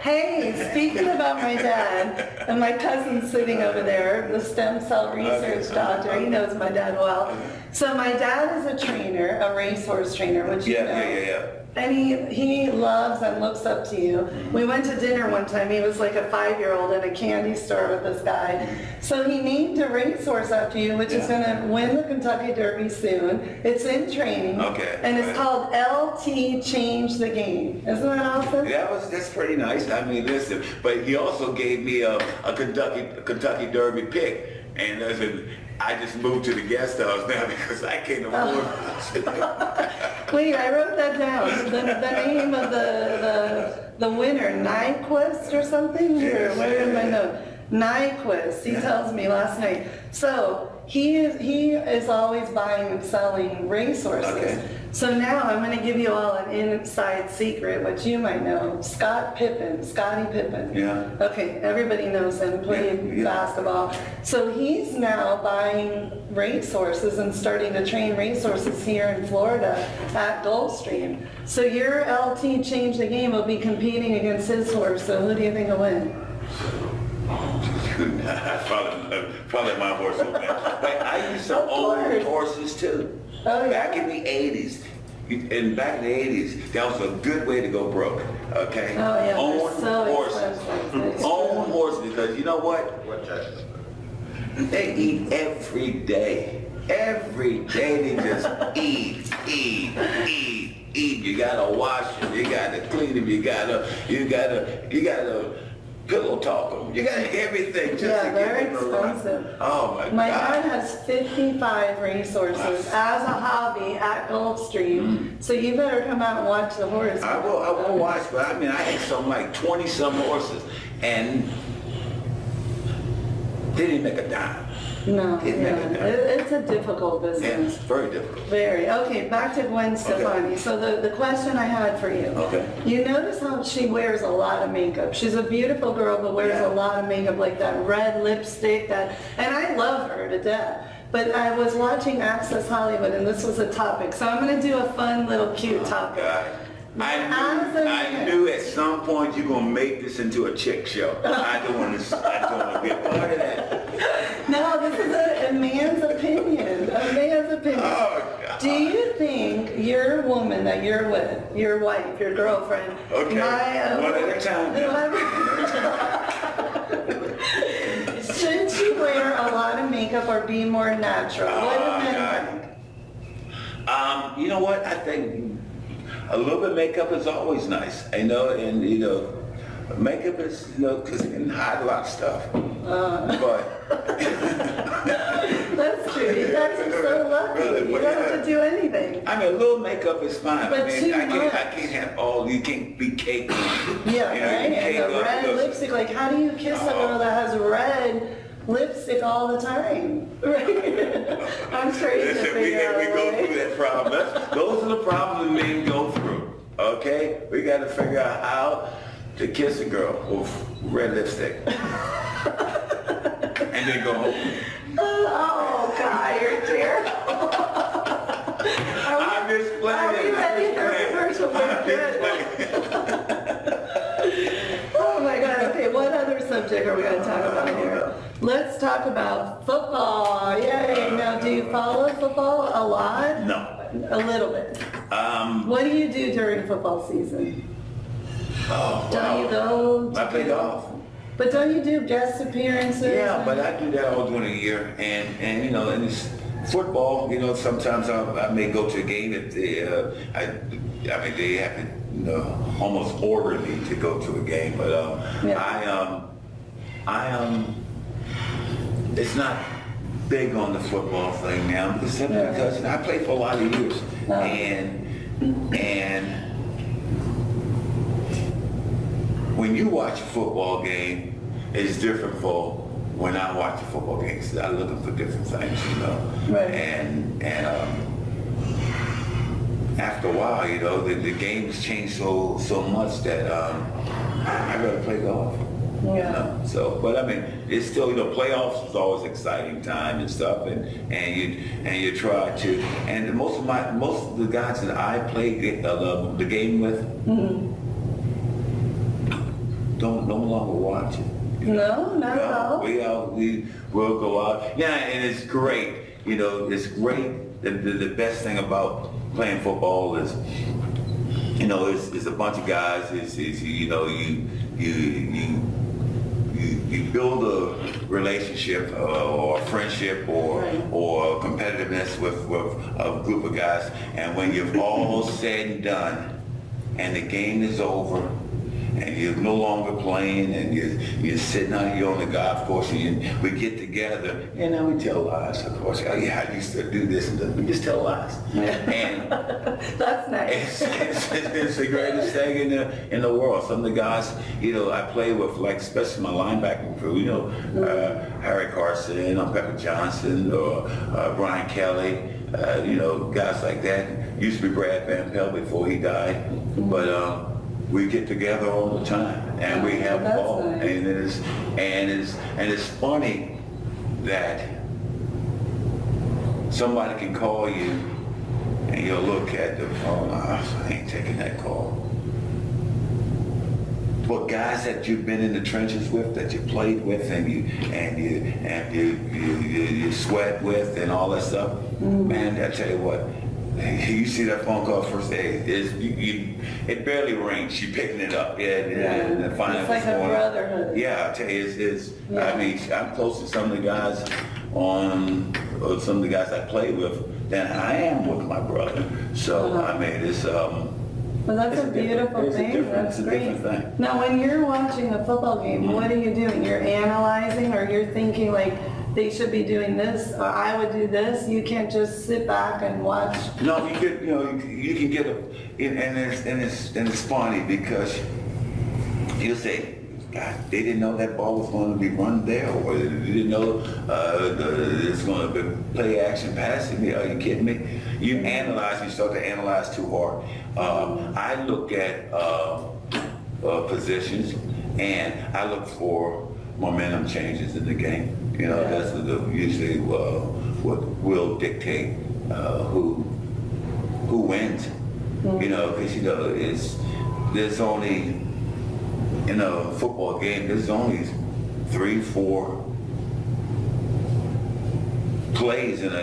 [SPEAKER 2] Hey, speaking about my dad, and my cousin's sitting over there, the stem cell research doctor, he knows my dad well. So my dad is a trainer, a racehorse trainer, which you know.
[SPEAKER 3] Yeah.
[SPEAKER 2] And he loves and looks up to you. We went to dinner one time. He was like a 5-year-old in a candy store with this guy. So he named a racehorse after you, which is going to win the Kentucky Derby soon. It's in training.
[SPEAKER 3] Okay.
[SPEAKER 2] And it's called LT Change the Game. Isn't that awesome?
[SPEAKER 3] That's pretty nice. Listen, but he also gave me a Kentucky Derby pick, and I just moved to the guest house now because I can't afford it.
[SPEAKER 2] Wait, I wrote that down. The name of the winner, Nyquist or something?
[SPEAKER 3] Yes.
[SPEAKER 2] Where am I know? Nyquist, he tells me last night. So he is always buying and selling racehorses. Okay. So now I'm going to give you all an inside secret, which you might know. Scottie Pippen.
[SPEAKER 3] Yeah.
[SPEAKER 2] Okay, everybody knows him, playing basketball. So he's now buying racehorses and starting to train racehorses here in Florida at Gulfstream. So your LT Change the Game will be competing against his horse. So who do you think will win?
[SPEAKER 3] Probably my horse will win. But I used to own horses too.
[SPEAKER 2] Oh, yeah.
[SPEAKER 3] Back in the 80s. And back in the 80s, that was a good way to go broke. Okay?
[SPEAKER 2] Oh, yeah.
[SPEAKER 3] Own
[SPEAKER 2] So
[SPEAKER 3] horses.
[SPEAKER 2] expensive.
[SPEAKER 3] Own horses, because you know what? They eat every day. Every day they just eat. You gotta wash them, you gotta clean them, you gotta pillow talk. You got everything just
[SPEAKER 2] Yeah,
[SPEAKER 3] to
[SPEAKER 2] very
[SPEAKER 3] get them around.
[SPEAKER 2] expensive.
[SPEAKER 3] Oh my
[SPEAKER 2] My
[SPEAKER 3] God.
[SPEAKER 2] dad has 55 resources as a hobby at Gulfstream, so you better come out and watch the horse.
[SPEAKER 3] I will watch, but I mean, I had some like 20 some horses, and they didn't make a dime.
[SPEAKER 2] No,
[SPEAKER 3] Didn't make a
[SPEAKER 2] yeah,
[SPEAKER 3] dime.
[SPEAKER 2] it's a difficult
[SPEAKER 3] And
[SPEAKER 2] business.
[SPEAKER 3] it's very difficult.
[SPEAKER 2] Very. Okay, back to Gwen Stefani. So the question I had for you.
[SPEAKER 3] Okay.
[SPEAKER 2] You notice how she wears a lot of makeup. She's a beautiful girl, but wears
[SPEAKER 3] Yeah.
[SPEAKER 2] a lot of makeup, like that red lipstick, and I love her to death. But I was watching Access Hollywood, and this was a topic. So I'm going to do a fun little cute topic.
[SPEAKER 3] God. I knew at some point you're gonna make this into a chick show. I don't want to be a part of that.
[SPEAKER 2] No, this is a man's opinion. A man's opinion.
[SPEAKER 3] Oh God.
[SPEAKER 2] Do you think your woman that you're with, your wife, your girlfriend,
[SPEAKER 3] Okay. One at a time.
[SPEAKER 2] Should she wear a lot of makeup or be more natural? What do men
[SPEAKER 3] God.
[SPEAKER 2] think?
[SPEAKER 3] You know what? I think a little bit of makeup is always nice. Makeup is, because it can hide a lot of stuff. But
[SPEAKER 2] That's true. You guys are so lucky.
[SPEAKER 3] Really,
[SPEAKER 2] You don't have to do anything.
[SPEAKER 3] I mean, a little makeup is fine.
[SPEAKER 2] But
[SPEAKER 3] I mean,
[SPEAKER 2] too
[SPEAKER 3] I
[SPEAKER 2] much.
[SPEAKER 3] can't have you can't be cake.
[SPEAKER 2] Yeah,
[SPEAKER 3] you
[SPEAKER 2] right?
[SPEAKER 3] cake
[SPEAKER 2] And the
[SPEAKER 3] up
[SPEAKER 2] red
[SPEAKER 3] because-
[SPEAKER 2] lipstick, like how do you kiss a girl that has red lipstick all the time? Right? I'm sure you can
[SPEAKER 3] Listen, we
[SPEAKER 2] figure out a
[SPEAKER 3] go
[SPEAKER 2] way.
[SPEAKER 3] through that problem. Those are the problems men go through. Okay? We got to figure out how to kiss a girl with red lipstick. And then go home.
[SPEAKER 2] Oh, God, you're terrible.
[SPEAKER 3] I'm just playing.
[SPEAKER 2] Are we ready for commercial break? Good. Oh my God, okay, what other subject are we gonna talk about here? Let's talk about football, yay. Now, do you follow football a lot?
[SPEAKER 3] No.
[SPEAKER 2] A little bit. What do you do during football season?
[SPEAKER 3] Oh,
[SPEAKER 2] Don't you go?
[SPEAKER 3] I play golf.
[SPEAKER 2] But don't you do guest appearances?
[SPEAKER 3] Yeah, but I do that all during the year, and and it's football. Sometimes I may go to a game if they they have to almost order me to go to a game, but it's not big on the football thing now because I played for a lot of years, and when you watch a football game, it's different for when I watch a football game. Because I'm looking for different things,
[SPEAKER 2] Right.
[SPEAKER 3] And after a while, the games change so much that I rather play golf.
[SPEAKER 2] Yeah.
[SPEAKER 3] So, but I mean, it's still playoffs is always exciting time and stuff, and you try to. And most of the guys that I play the game with.
[SPEAKER 2] Mm-hmm.
[SPEAKER 3] Don't no longer watch it.
[SPEAKER 2] No, not at all.
[SPEAKER 3] We'll go out. Yeah, and it's great. It's great. The best thing about playing football is, it's a bunch of guys. You build a relationship or a friendship or competitiveness with a group of guys, and when you've all said and done, and the game is over, and you're no longer playing, and you're sitting out here on the golf course, and we get together, and then we tell lies, of course. Oh yeah, I used to do this, and we just tell lies. And
[SPEAKER 2] That's nice.
[SPEAKER 3] it's the greatest thing in the world. Some of the guys, I play with, like especially my linebacking crew, Harry Carson, or Pepper Johnson, or Brian Kelly, guys like that. Used to be Brad Van Pelt before he died, but we get together all the time, and we have
[SPEAKER 2] That's
[SPEAKER 3] fun.
[SPEAKER 2] nice.
[SPEAKER 3] And it's funny that somebody can call you, and you'll look at the phone. I ain't taking that call. But guys that you've been in the trenches with, that you played with, and you sweat with, and all that stuff, man, I tell you what. You see that phone call first day, it barely rings. You're picking it up. And
[SPEAKER 2] It's like a brotherhood.
[SPEAKER 3] Yeah, I tell you, I mean, I'm close to some of the guys some of the guys I play with than I am with my brother. So, I mean,
[SPEAKER 2] Well, that's a beautiful thing. That's
[SPEAKER 3] It's a
[SPEAKER 2] great.
[SPEAKER 3] different thing.
[SPEAKER 2] Now, when you're watching a football game, what are you doing? You're analyzing, or you're thinking like they should be doing this, or I would do this. You can't just sit back and watch.
[SPEAKER 3] No, you get, you can get and it's funny because you say, God, they didn't know that ball was going to be run there, or they didn't know it's going to be play action passing me. Are you kidding me? You analyze, you start to analyze too hard. I look at positions, and I look for momentum changes in the game. That's usually what will dictate who wins. Because there's only in a football game, there's only 3-4 plays in a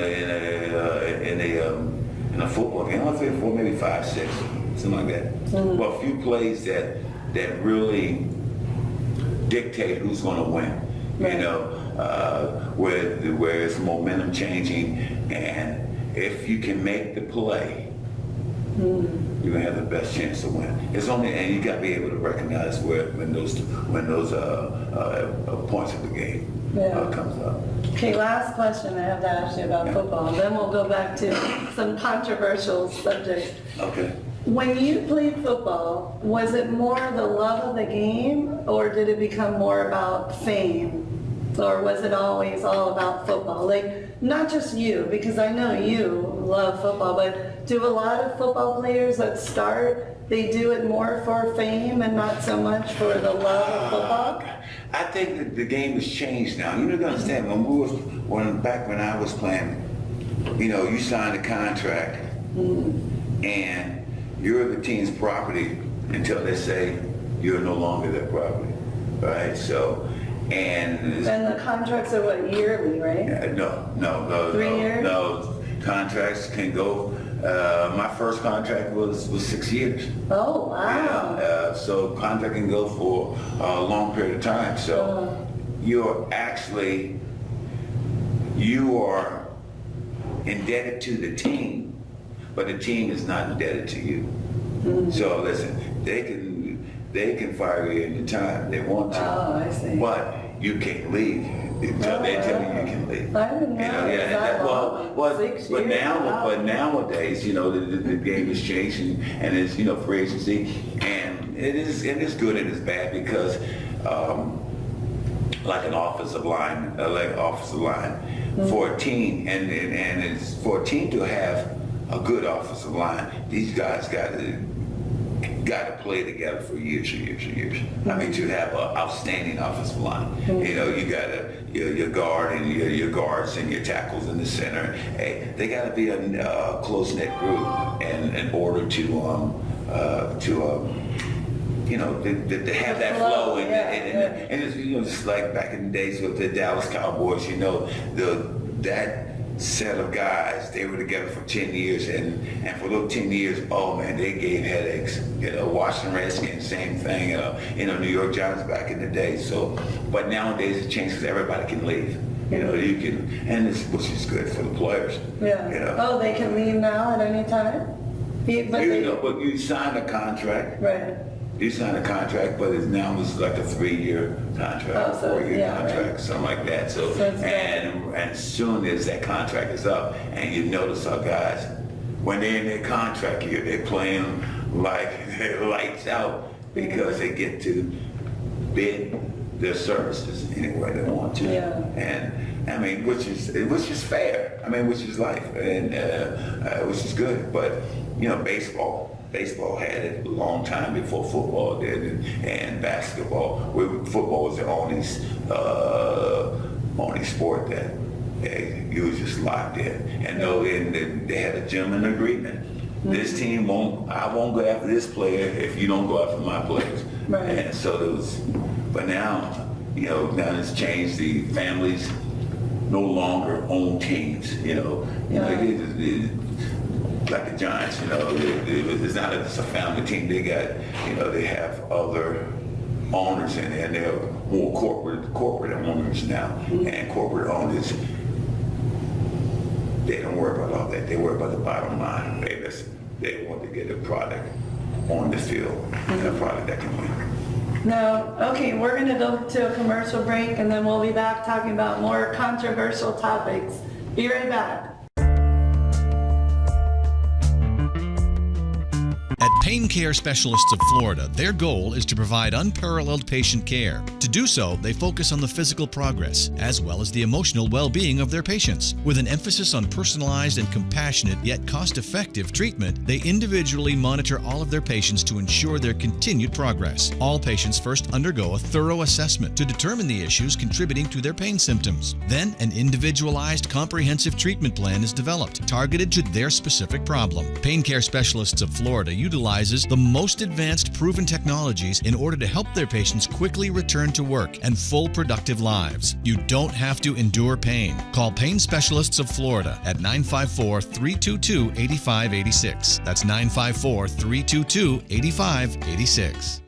[SPEAKER 3] football game. Only 3 or 4, maybe 5, 6, something like that. Well, a few plays that really dictate who's going to win.
[SPEAKER 2] Right.
[SPEAKER 3] Where it's momentum changing, and if you can make the play, you're gonna have the best chance to win. And you got to be able to recognize when those points of the game comes up.
[SPEAKER 2] Okay, last question I have to ask you about football. Then we'll go back to some controversial subjects.
[SPEAKER 3] Okay.
[SPEAKER 2] When you played football, was it more the love of the game, or did it become more about fame? Or was it always all about football? Like, not just you, because I know you love football, but do a lot of football players that start, they do it more for fame and not so much for the love of football?
[SPEAKER 3] I think that the game has changed now. You don't understand, back when I was playing, you signed a contract, and you're the team's property until they say you're no longer their property, right? So, and
[SPEAKER 2] the contracts are what, yearly, right?
[SPEAKER 3] No.
[SPEAKER 2] 3 years?
[SPEAKER 3] No, contracts can go. My first contract was 6 years.
[SPEAKER 2] Oh, wow.
[SPEAKER 3] So contract can go for a long period of time. So you are indebted to the team, but the team is not indebted to you. So listen, they can fire you anytime they want to.
[SPEAKER 2] Oh, I see.
[SPEAKER 3] But you can't leave until they tell you you can leave.
[SPEAKER 2] I didn't know
[SPEAKER 3] But nowadays, the game is changing, and it's free agency, and it's good and it's bad because like an offensive line, for a team, and it's for a team to have a good offensive line, these guys got to play together for years and years and years. I mean, to have an outstanding offensive line, you got your guard and your guards and your tackles in the center. Hey, they got to be a close-knit group, and in order to have that flow, and it's just like back in the days with the Dallas Cowboys, that set of guys, they were together for 10 years, and for those 10 years, oh man, they gave headaches. Washington Redskins, same thing. New York Giants back in the day. So, but nowadays it changed because everybody can leave. You can, which is good for the players.
[SPEAKER 2] Yeah. Oh, they can leave now at any time?
[SPEAKER 3] But you signed a contract.
[SPEAKER 2] Right.
[SPEAKER 3] You signed a contract, but it's like a 3-year contract, 4-year contract, right. Something like that. So and as soon as that contract is up, and you notice our guys, when they're in their contract year, they're playing like their lights out because they get to bid their services anywhere they want to.
[SPEAKER 2] Yeah.
[SPEAKER 3] And I mean, which is fair. I mean, which is life, and which is good. But Baseball had it a long time before football did, and basketball. Football was the only sport that you was just locked in. And they had a gentleman agreement. This team I won't go after this player if you don't go after my players.
[SPEAKER 2] Right.
[SPEAKER 3] And so there was, but now it's changed. The families no longer own teams. Like the Giants, it's not it's a family team. They got, they have other owners in there, and they're more corporate owners now. And corporate owners, they don't worry about all that. They worry about the bottom line. They want to get a product on the field and a product that can win.
[SPEAKER 2] Now, okay, we're going to go to a commercial break and then we'll be back talking about more controversial topics. Be right back.
[SPEAKER 1] At Pain Care Specialists of Florida, their goal is to provide unparalleled patient care. To do so, they focus on the physical progress as well as the emotional well-being of their patients. With an emphasis on personalized and compassionate yet cost-effective treatment, they individually monitor all of their patients to ensure their continued progress. All patients first undergo a thorough assessment to determine the issues contributing to their pain symptoms. Then, an individualized, comprehensive treatment plan is developed, targeted to their specific problem. Pain Care Specialists of Florida utilizes the most advanced proven technologies in order to help their patients quickly return to work and full productive lives. You don't have to endure pain. Call Pain Specialists of Florida at 954-322-8586. That's 954-322-8586.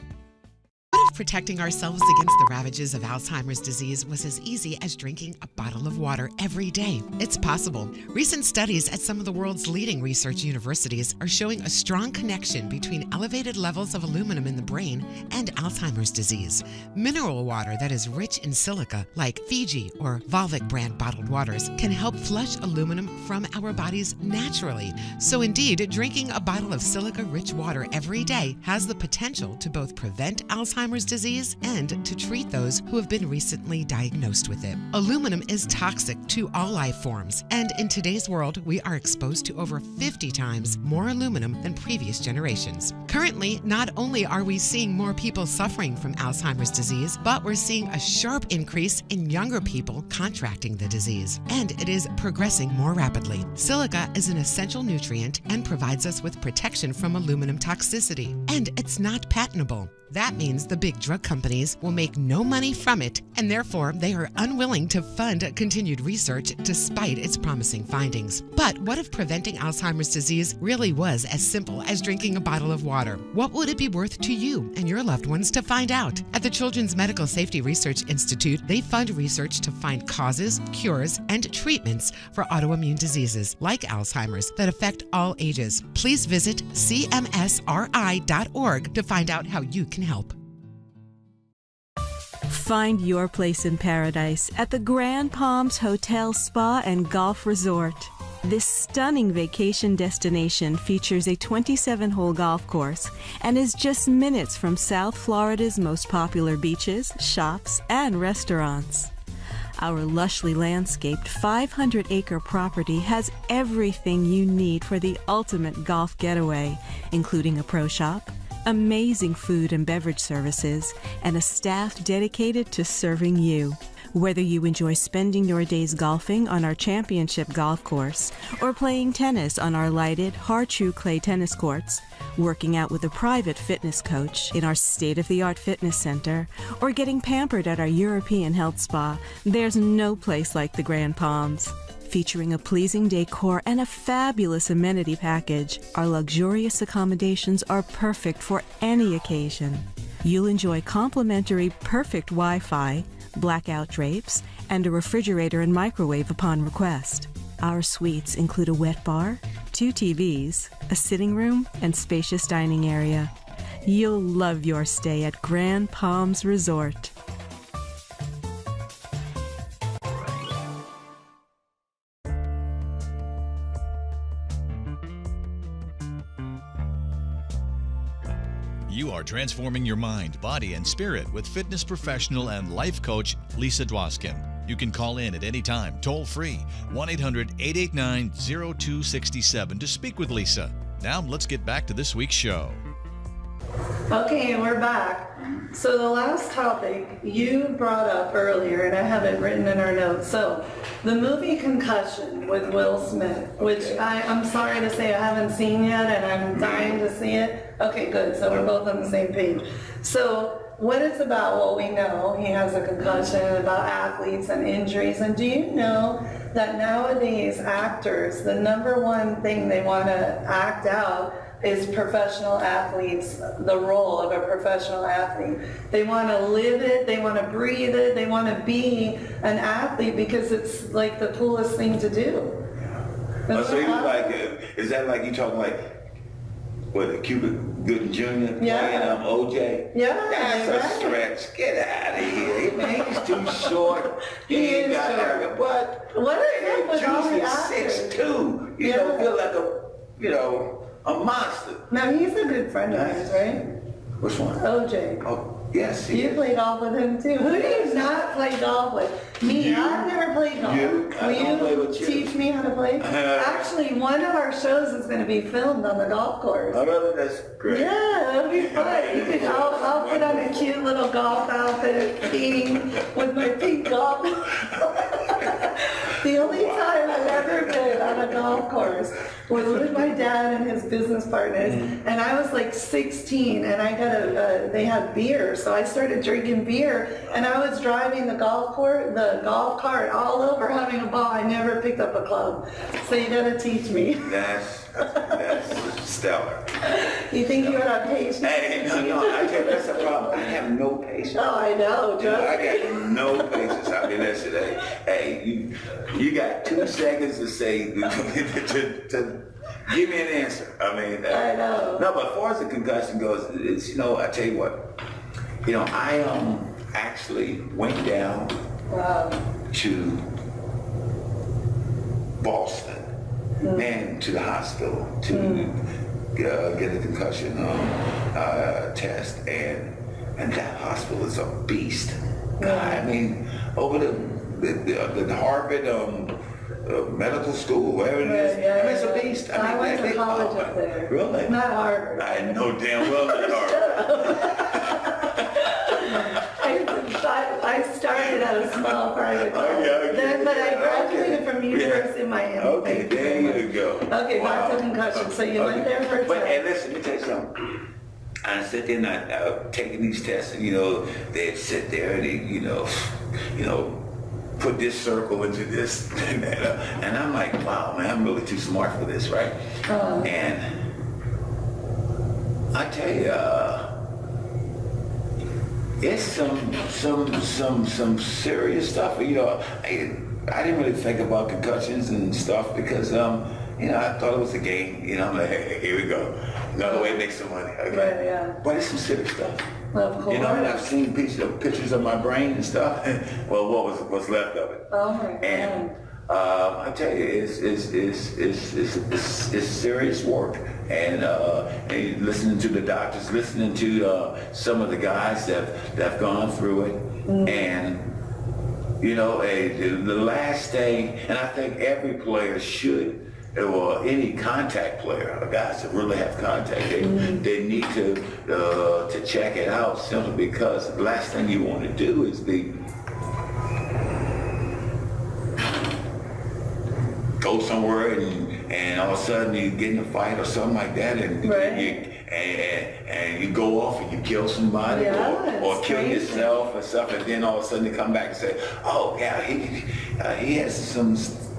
[SPEAKER 4] What if protecting ourselves against the ravages of Alzheimer's disease was as easy as drinking a bottle of water every day? It's possible. Recent studies at some of the world's leading research universities are showing a strong connection between elevated levels of aluminum in the brain and Alzheimer's disease. Mineral water that is rich in silica, like Fiji or Volvic brand bottled waters, can help flush aluminum from our bodies naturally. So indeed, drinking a bottle of silica-rich water every day has the potential to both prevent Alzheimer's disease and to treat those who have been recently diagnosed with it. Aluminum is toxic to all life forms, and in today's world, we are exposed to over 50 times more aluminum than previous generations. Currently, not only are we seeing more people suffering from Alzheimer's disease, but we're seeing a sharp increase in younger people contracting the disease, and it is progressing more rapidly. Silica is an essential nutrient and provides us with protection from aluminum toxicity, and it's not patentable. That means the big drug companies will make no money from it, and therefore they are unwilling to fund continued research despite its promising findings. But what if preventing Alzheimer's disease really was as simple as drinking a bottle of water? What would it be worth to you and your loved ones to find out? At the Children's Medical Safety Research Institute, they fund research to find causes, cures, and treatments for autoimmune diseases like Alzheimer's that affect all ages. Please visit cmsri.org to find out how you can help.
[SPEAKER 5] Find your place in paradise at the Grand Palms Hotel, Spa, and Golf Resort. This stunning vacation destination features a 27-hole golf course and is just minutes from South Florida's most popular beaches, shops, and restaurants. Our lushly landscaped 500-acre property has everything you need for the ultimate golf getaway, including a pro shop, amazing food and beverage services, and a staff dedicated to serving you. Whether you enjoy spending your days golfing on our championship golf course or playing tennis on our lighted, hard-true clay tennis courts, working out with a private fitness coach in our state-of-the-art fitness center, or getting pampered at our European health spa, there's no place like the Grand Palms. Featuring a pleasing decor and a fabulous amenity package, our luxurious accommodations are perfect for any occasion. You'll enjoy complimentary perfect Wi-Fi, blackout drapes, and a refrigerator and microwave upon request. Our suites include a wet bar, 2 TVs, a sitting room, and spacious dining area. You'll love your stay at Grand Palms Resort.
[SPEAKER 1] You are transforming your mind, body, and spirit with fitness professional and life coach Lisa Dwoskin. You can call in at any time, toll free, 1-800-889-0267 to speak with Lisa. Now let's get back to this week's show.
[SPEAKER 2] Okay, we're back. So the last topic you brought up earlier, and I have it written in our notes. So the movie Concussion with Will Smith, which I'm sorry to say I haven't seen yet, and I'm dying to see it. Okay, good. So we're both on the same page. So what it's about, well, we know he has a concussion, about athletes and injuries. And do you know that nowadays actors, the number one thing they want to act out is professional athletes, the role of a professional athlete. They want to live it, they want to breathe it, they want to be an athlete because it's like the coolest thing to do.
[SPEAKER 3] So you like, is that like you talking like What, Cuba Gooding Jr.
[SPEAKER 2] Yeah.
[SPEAKER 3] playing OJ?
[SPEAKER 2] Yeah,
[SPEAKER 3] That's
[SPEAKER 2] right.
[SPEAKER 3] a stretch. Get out of here. Man, he's too short.
[SPEAKER 2] He
[SPEAKER 3] ain't
[SPEAKER 2] is
[SPEAKER 3] got
[SPEAKER 2] short.
[SPEAKER 3] area. But
[SPEAKER 2] What is up with all the
[SPEAKER 3] Juicy's
[SPEAKER 2] actors?
[SPEAKER 3] 6'2". You
[SPEAKER 2] Yeah.
[SPEAKER 3] know, feel like a monster.
[SPEAKER 2] Now, he's a good friend of yours, right?
[SPEAKER 3] Which one?
[SPEAKER 2] OJ.
[SPEAKER 3] Oh, yes, he
[SPEAKER 2] You
[SPEAKER 3] is.
[SPEAKER 2] play golf with him too. Who do you not play golf with? Me,
[SPEAKER 3] You.
[SPEAKER 2] I've never played golf.
[SPEAKER 3] You. I
[SPEAKER 2] Will
[SPEAKER 3] don't play with you.
[SPEAKER 2] teach me how to play? Actually, one of our shows is going to be filmed on the golf course.
[SPEAKER 3] Oh, really? That's great.
[SPEAKER 2] Yeah, that'll be fun. I'll put on a cute little golf outfit, skating with my pink golf. The only time I've ever been on a golf course was with my dad and his business partners, and I was like 16, and I got they had beer, so I started drinking beer, and I was driving the golf cart all over having a ball. I never picked up a club, so you gotta teach me.
[SPEAKER 3] That's stellar.
[SPEAKER 2] You think you would have patience?
[SPEAKER 3] Hey, no, I tell you, that's the problem. I have no patience.
[SPEAKER 2] Oh, I know,
[SPEAKER 3] You know, I
[SPEAKER 2] trust me.
[SPEAKER 3] got no patience. I mean, listen, hey, you got 2 seconds to say, to give me an answer. I mean,
[SPEAKER 2] I know.
[SPEAKER 3] No, but as far as the concussion goes, it's, I tell you what, I actually went down
[SPEAKER 2] Wow.
[SPEAKER 3] to Boston and to the hospital to get a concussion test, and that hospital is a beast. God, I mean, over the Harvard medical school, wherever it is,
[SPEAKER 2] Yeah,
[SPEAKER 3] I mean, it's a beast.
[SPEAKER 2] I went to college up there.
[SPEAKER 3] Really?
[SPEAKER 2] Not Harvard.
[SPEAKER 3] I know damn well that Harvard.
[SPEAKER 2] I started at a small private college,
[SPEAKER 3] Okay.
[SPEAKER 2] but I graduated from University of Miami.
[SPEAKER 3] Okay,
[SPEAKER 2] Thank you very
[SPEAKER 3] there
[SPEAKER 2] much.
[SPEAKER 3] you go.
[SPEAKER 2] Okay, back to concussion. So you went there for a
[SPEAKER 3] But,
[SPEAKER 2] test.
[SPEAKER 3] and listen, let me tell you something. I sit there and I taking these tests, and they'd sit there and they, put this circle into this, and I'm like, wow, man, I'm really too smart for this, right? And I tell you, it's some serious stuff. I didn't really think about concussions and stuff because I thought it was a game. I'm like, hey, here we go, another way to make some money. Okay?
[SPEAKER 2] Right, yeah.
[SPEAKER 3] But it's some serious stuff.
[SPEAKER 2] Of course.
[SPEAKER 3] And I've seen pictures of my brain and stuff. Well, what's left of it.
[SPEAKER 2] Oh my God.
[SPEAKER 3] And I tell you, it's serious work. And listening to the doctors, listening to some of the guys that have gone through it, and the last thing, and I think every player should, or any contact player, guys that really have contact, they need to check it out, simply because the last thing you want to do is go somewhere and all of a sudden you get in a fight or something like that, and you go off and you kill somebody,
[SPEAKER 2] Yeah,
[SPEAKER 3] or
[SPEAKER 2] it's
[SPEAKER 3] kill
[SPEAKER 2] crazy.
[SPEAKER 3] yourself or stuff, and then all of a sudden they come back and say, oh yeah, he has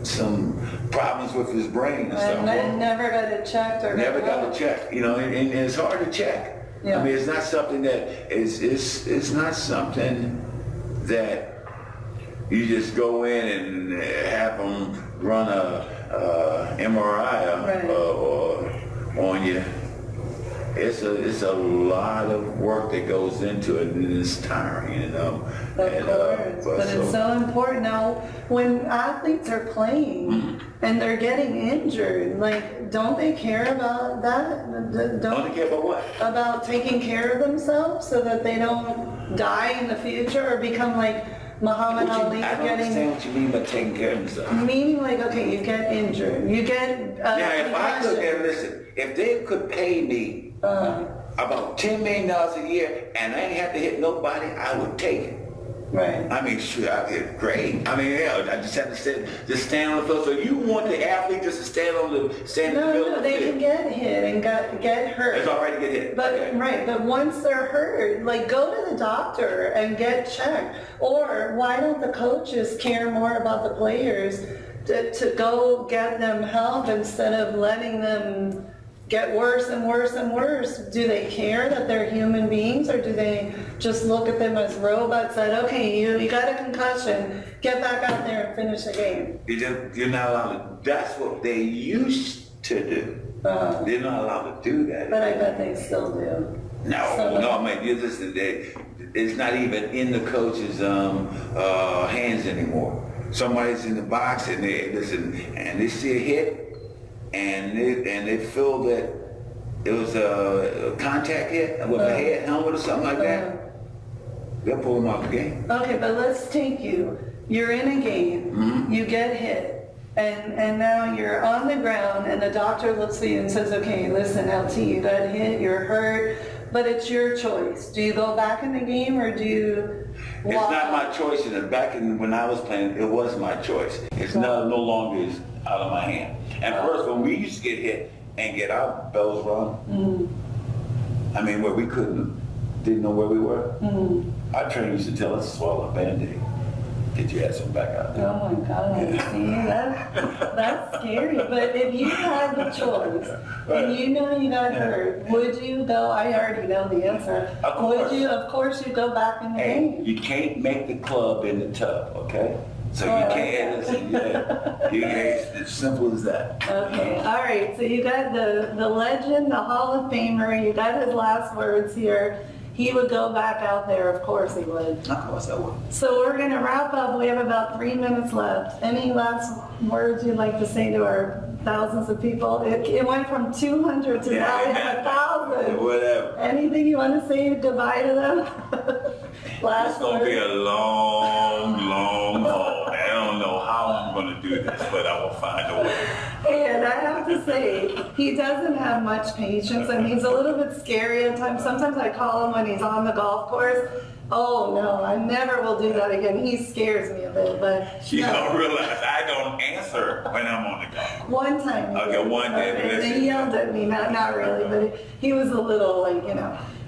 [SPEAKER 3] some problems with his brain and stuff.
[SPEAKER 2] And
[SPEAKER 3] Well,
[SPEAKER 2] never got it checked or
[SPEAKER 3] never got
[SPEAKER 2] help.
[SPEAKER 3] to check, and it's hard to check.
[SPEAKER 2] Yeah.
[SPEAKER 3] I mean, it's not something that it's not something that you just go in and have them run a MRI
[SPEAKER 2] Right.
[SPEAKER 3] or on you. It's a lot of work that goes into it, and it's tiring,
[SPEAKER 2] Of course, but it's so important. Now, when athletes are playing and they're getting injured, like, don't they care about that?
[SPEAKER 3] Don't care about what?
[SPEAKER 2] About taking care of themselves so that they don't die in the future or become like Muhammad Ali
[SPEAKER 3] I don't understand what you mean by taking care of themselves.
[SPEAKER 2] Meaning, like, okay, you get injured, you get
[SPEAKER 3] Now, if I could,
[SPEAKER 2] concussion.
[SPEAKER 3] and listen, if they could pay me about $10 million a year and I didn't have to hit nobody, I would take it.
[SPEAKER 2] Right.
[SPEAKER 3] I mean, sure, I did great. I mean, I just have to just stand on the field. So you want the athlete just to stand in the middle
[SPEAKER 2] No,
[SPEAKER 3] of the
[SPEAKER 2] they
[SPEAKER 3] field?
[SPEAKER 2] can get hit and get hurt.
[SPEAKER 3] It's all right to get hit.
[SPEAKER 2] But
[SPEAKER 3] Okay.
[SPEAKER 2] right, but once they're hurt, like, go to the doctor and get checked. Or why don't the coaches care more about the players to go get them help instead of letting them get worse and worse and worse? Do they care that they're human beings, or do they just look at them as robots that, okay, you got a concussion, get back out there and finish the game?
[SPEAKER 3] You're not allowed to. That's what they used to do. They're not allowed to do that.
[SPEAKER 2] But I bet they still do.
[SPEAKER 3] No, I mean, it's not even in the coach's hands anymore. Somebody's in the box and they listen, and they see a hit, and they feel that it was a contact hit with a head helmet or something like that. They'll pull them out the game. Okay,
[SPEAKER 2] but let's take you. You're in a game. You get hit. And now you're on the ground, and the doctor looks at you and says, okay, listen, LT, you got hit, you're hurt, but it's your choice. Do you go back in the game, or do you walk?
[SPEAKER 3] It's not my choice. And back when I was playing, it was my choice. It's no longer is out of my hand. And first, when we used to get hit and get our bells rung, I mean, where we didn't know where we were, our trainer used to tell us to swallow a Band-Aid. Get your ass on back out there.
[SPEAKER 2] Oh my God, yeah. See, that's scary. But if you had the choice, and you know you got hurt, would you go? I already know the answer.
[SPEAKER 3] Of course.
[SPEAKER 2] Would you? Of course you go back in the game.
[SPEAKER 3] You can't make the club in the tub, okay? So you can't, it's as simple as that.
[SPEAKER 2] Okay, all right, so you got the legend, the Hall of Famer, you got his last words here. He would go back out there, of course he would.
[SPEAKER 3] Of course I would.
[SPEAKER 2] So we're going to wrap up. We have about 3 minutes left. Any last words you'd like to say to our thousands of people? It went from 200 to now we have 1,000.
[SPEAKER 3] Whatever.
[SPEAKER 2] Anything you want to say goodbye to them?
[SPEAKER 3] It's going to be a long haul. I don't know how I'm going to do this, but I will find a way.
[SPEAKER 2] And I have to say, he doesn't have much patience, and he's a little bit scary at times. Sometimes I call him when he's on the golf course. Oh no, I never will do that again. He scares me a bit, but
[SPEAKER 3] you don't realize I don't answer when I'm on the golf course.
[SPEAKER 2] One time.
[SPEAKER 3] Okay, one day.
[SPEAKER 2] And he yelled at me, not really, but he was a little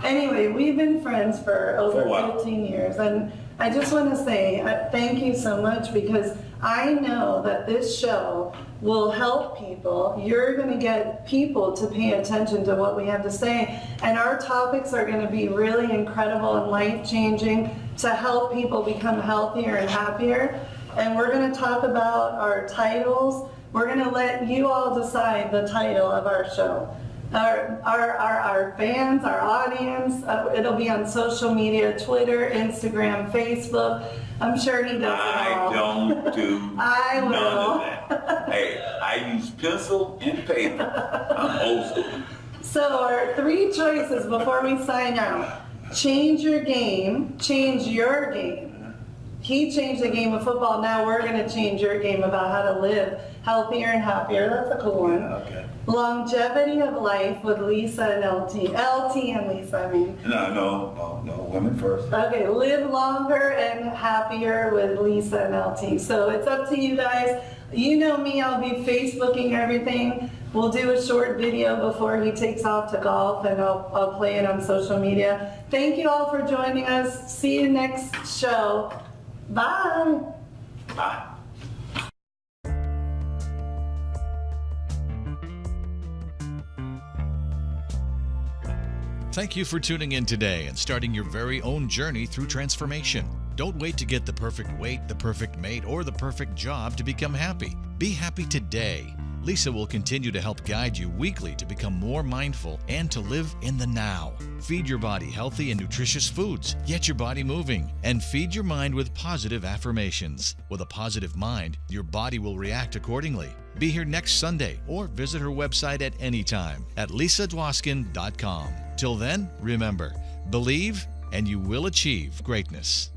[SPEAKER 2] Anyway, we've been friends for over 15 years, and I just want to say thank you so much, because I know that this show will help people. You're going to get people to pay attention to what we have to say, and our topics are going to be really incredible and life-changing to help people become healthier and happier. And we're going to talk about our titles. We're going to let you all decide the title of our show. Our fans, our audience, it'll be on social media, Twitter, Instagram, Facebook. I'm sure he does it all.
[SPEAKER 3] I don't do
[SPEAKER 2] none
[SPEAKER 3] of that. Hey, I use pencil and paper. I'm old school.
[SPEAKER 2] So our 3 choices before we sign out. Change your game, change your game. He changed the game of football. Now we're going to change your game about how to live healthier and happier. That's a cool one.
[SPEAKER 3] Okay.
[SPEAKER 2] Longevity of life with Lisa and LT. LT and Lisa, I mean.
[SPEAKER 3] No, women first.
[SPEAKER 2] Okay, live longer and happier with Lisa and LT. So it's up to you guys. You know me, I'll be Facebooking everything. We'll do a short video before he takes off to golf, and I'll play it on social media. Thank you all for joining us. See you next show. Bye.
[SPEAKER 3] Bye.
[SPEAKER 1] Thank you for tuning in today and starting your very own journey through transformation. Don't wait to get the perfect weight, the perfect mate, or the perfect job to become happy. Be happy today. Lisa will continue to help guide you weekly to become more mindful and to live in the now. Feed your body healthy and nutritious foods. Get your body moving. And feed your mind with positive affirmations. With a positive mind, your body will react accordingly. Be here next Sunday or visit her website at any time at lisadwoskin.com. Till then, remember, believe and you will achieve greatness.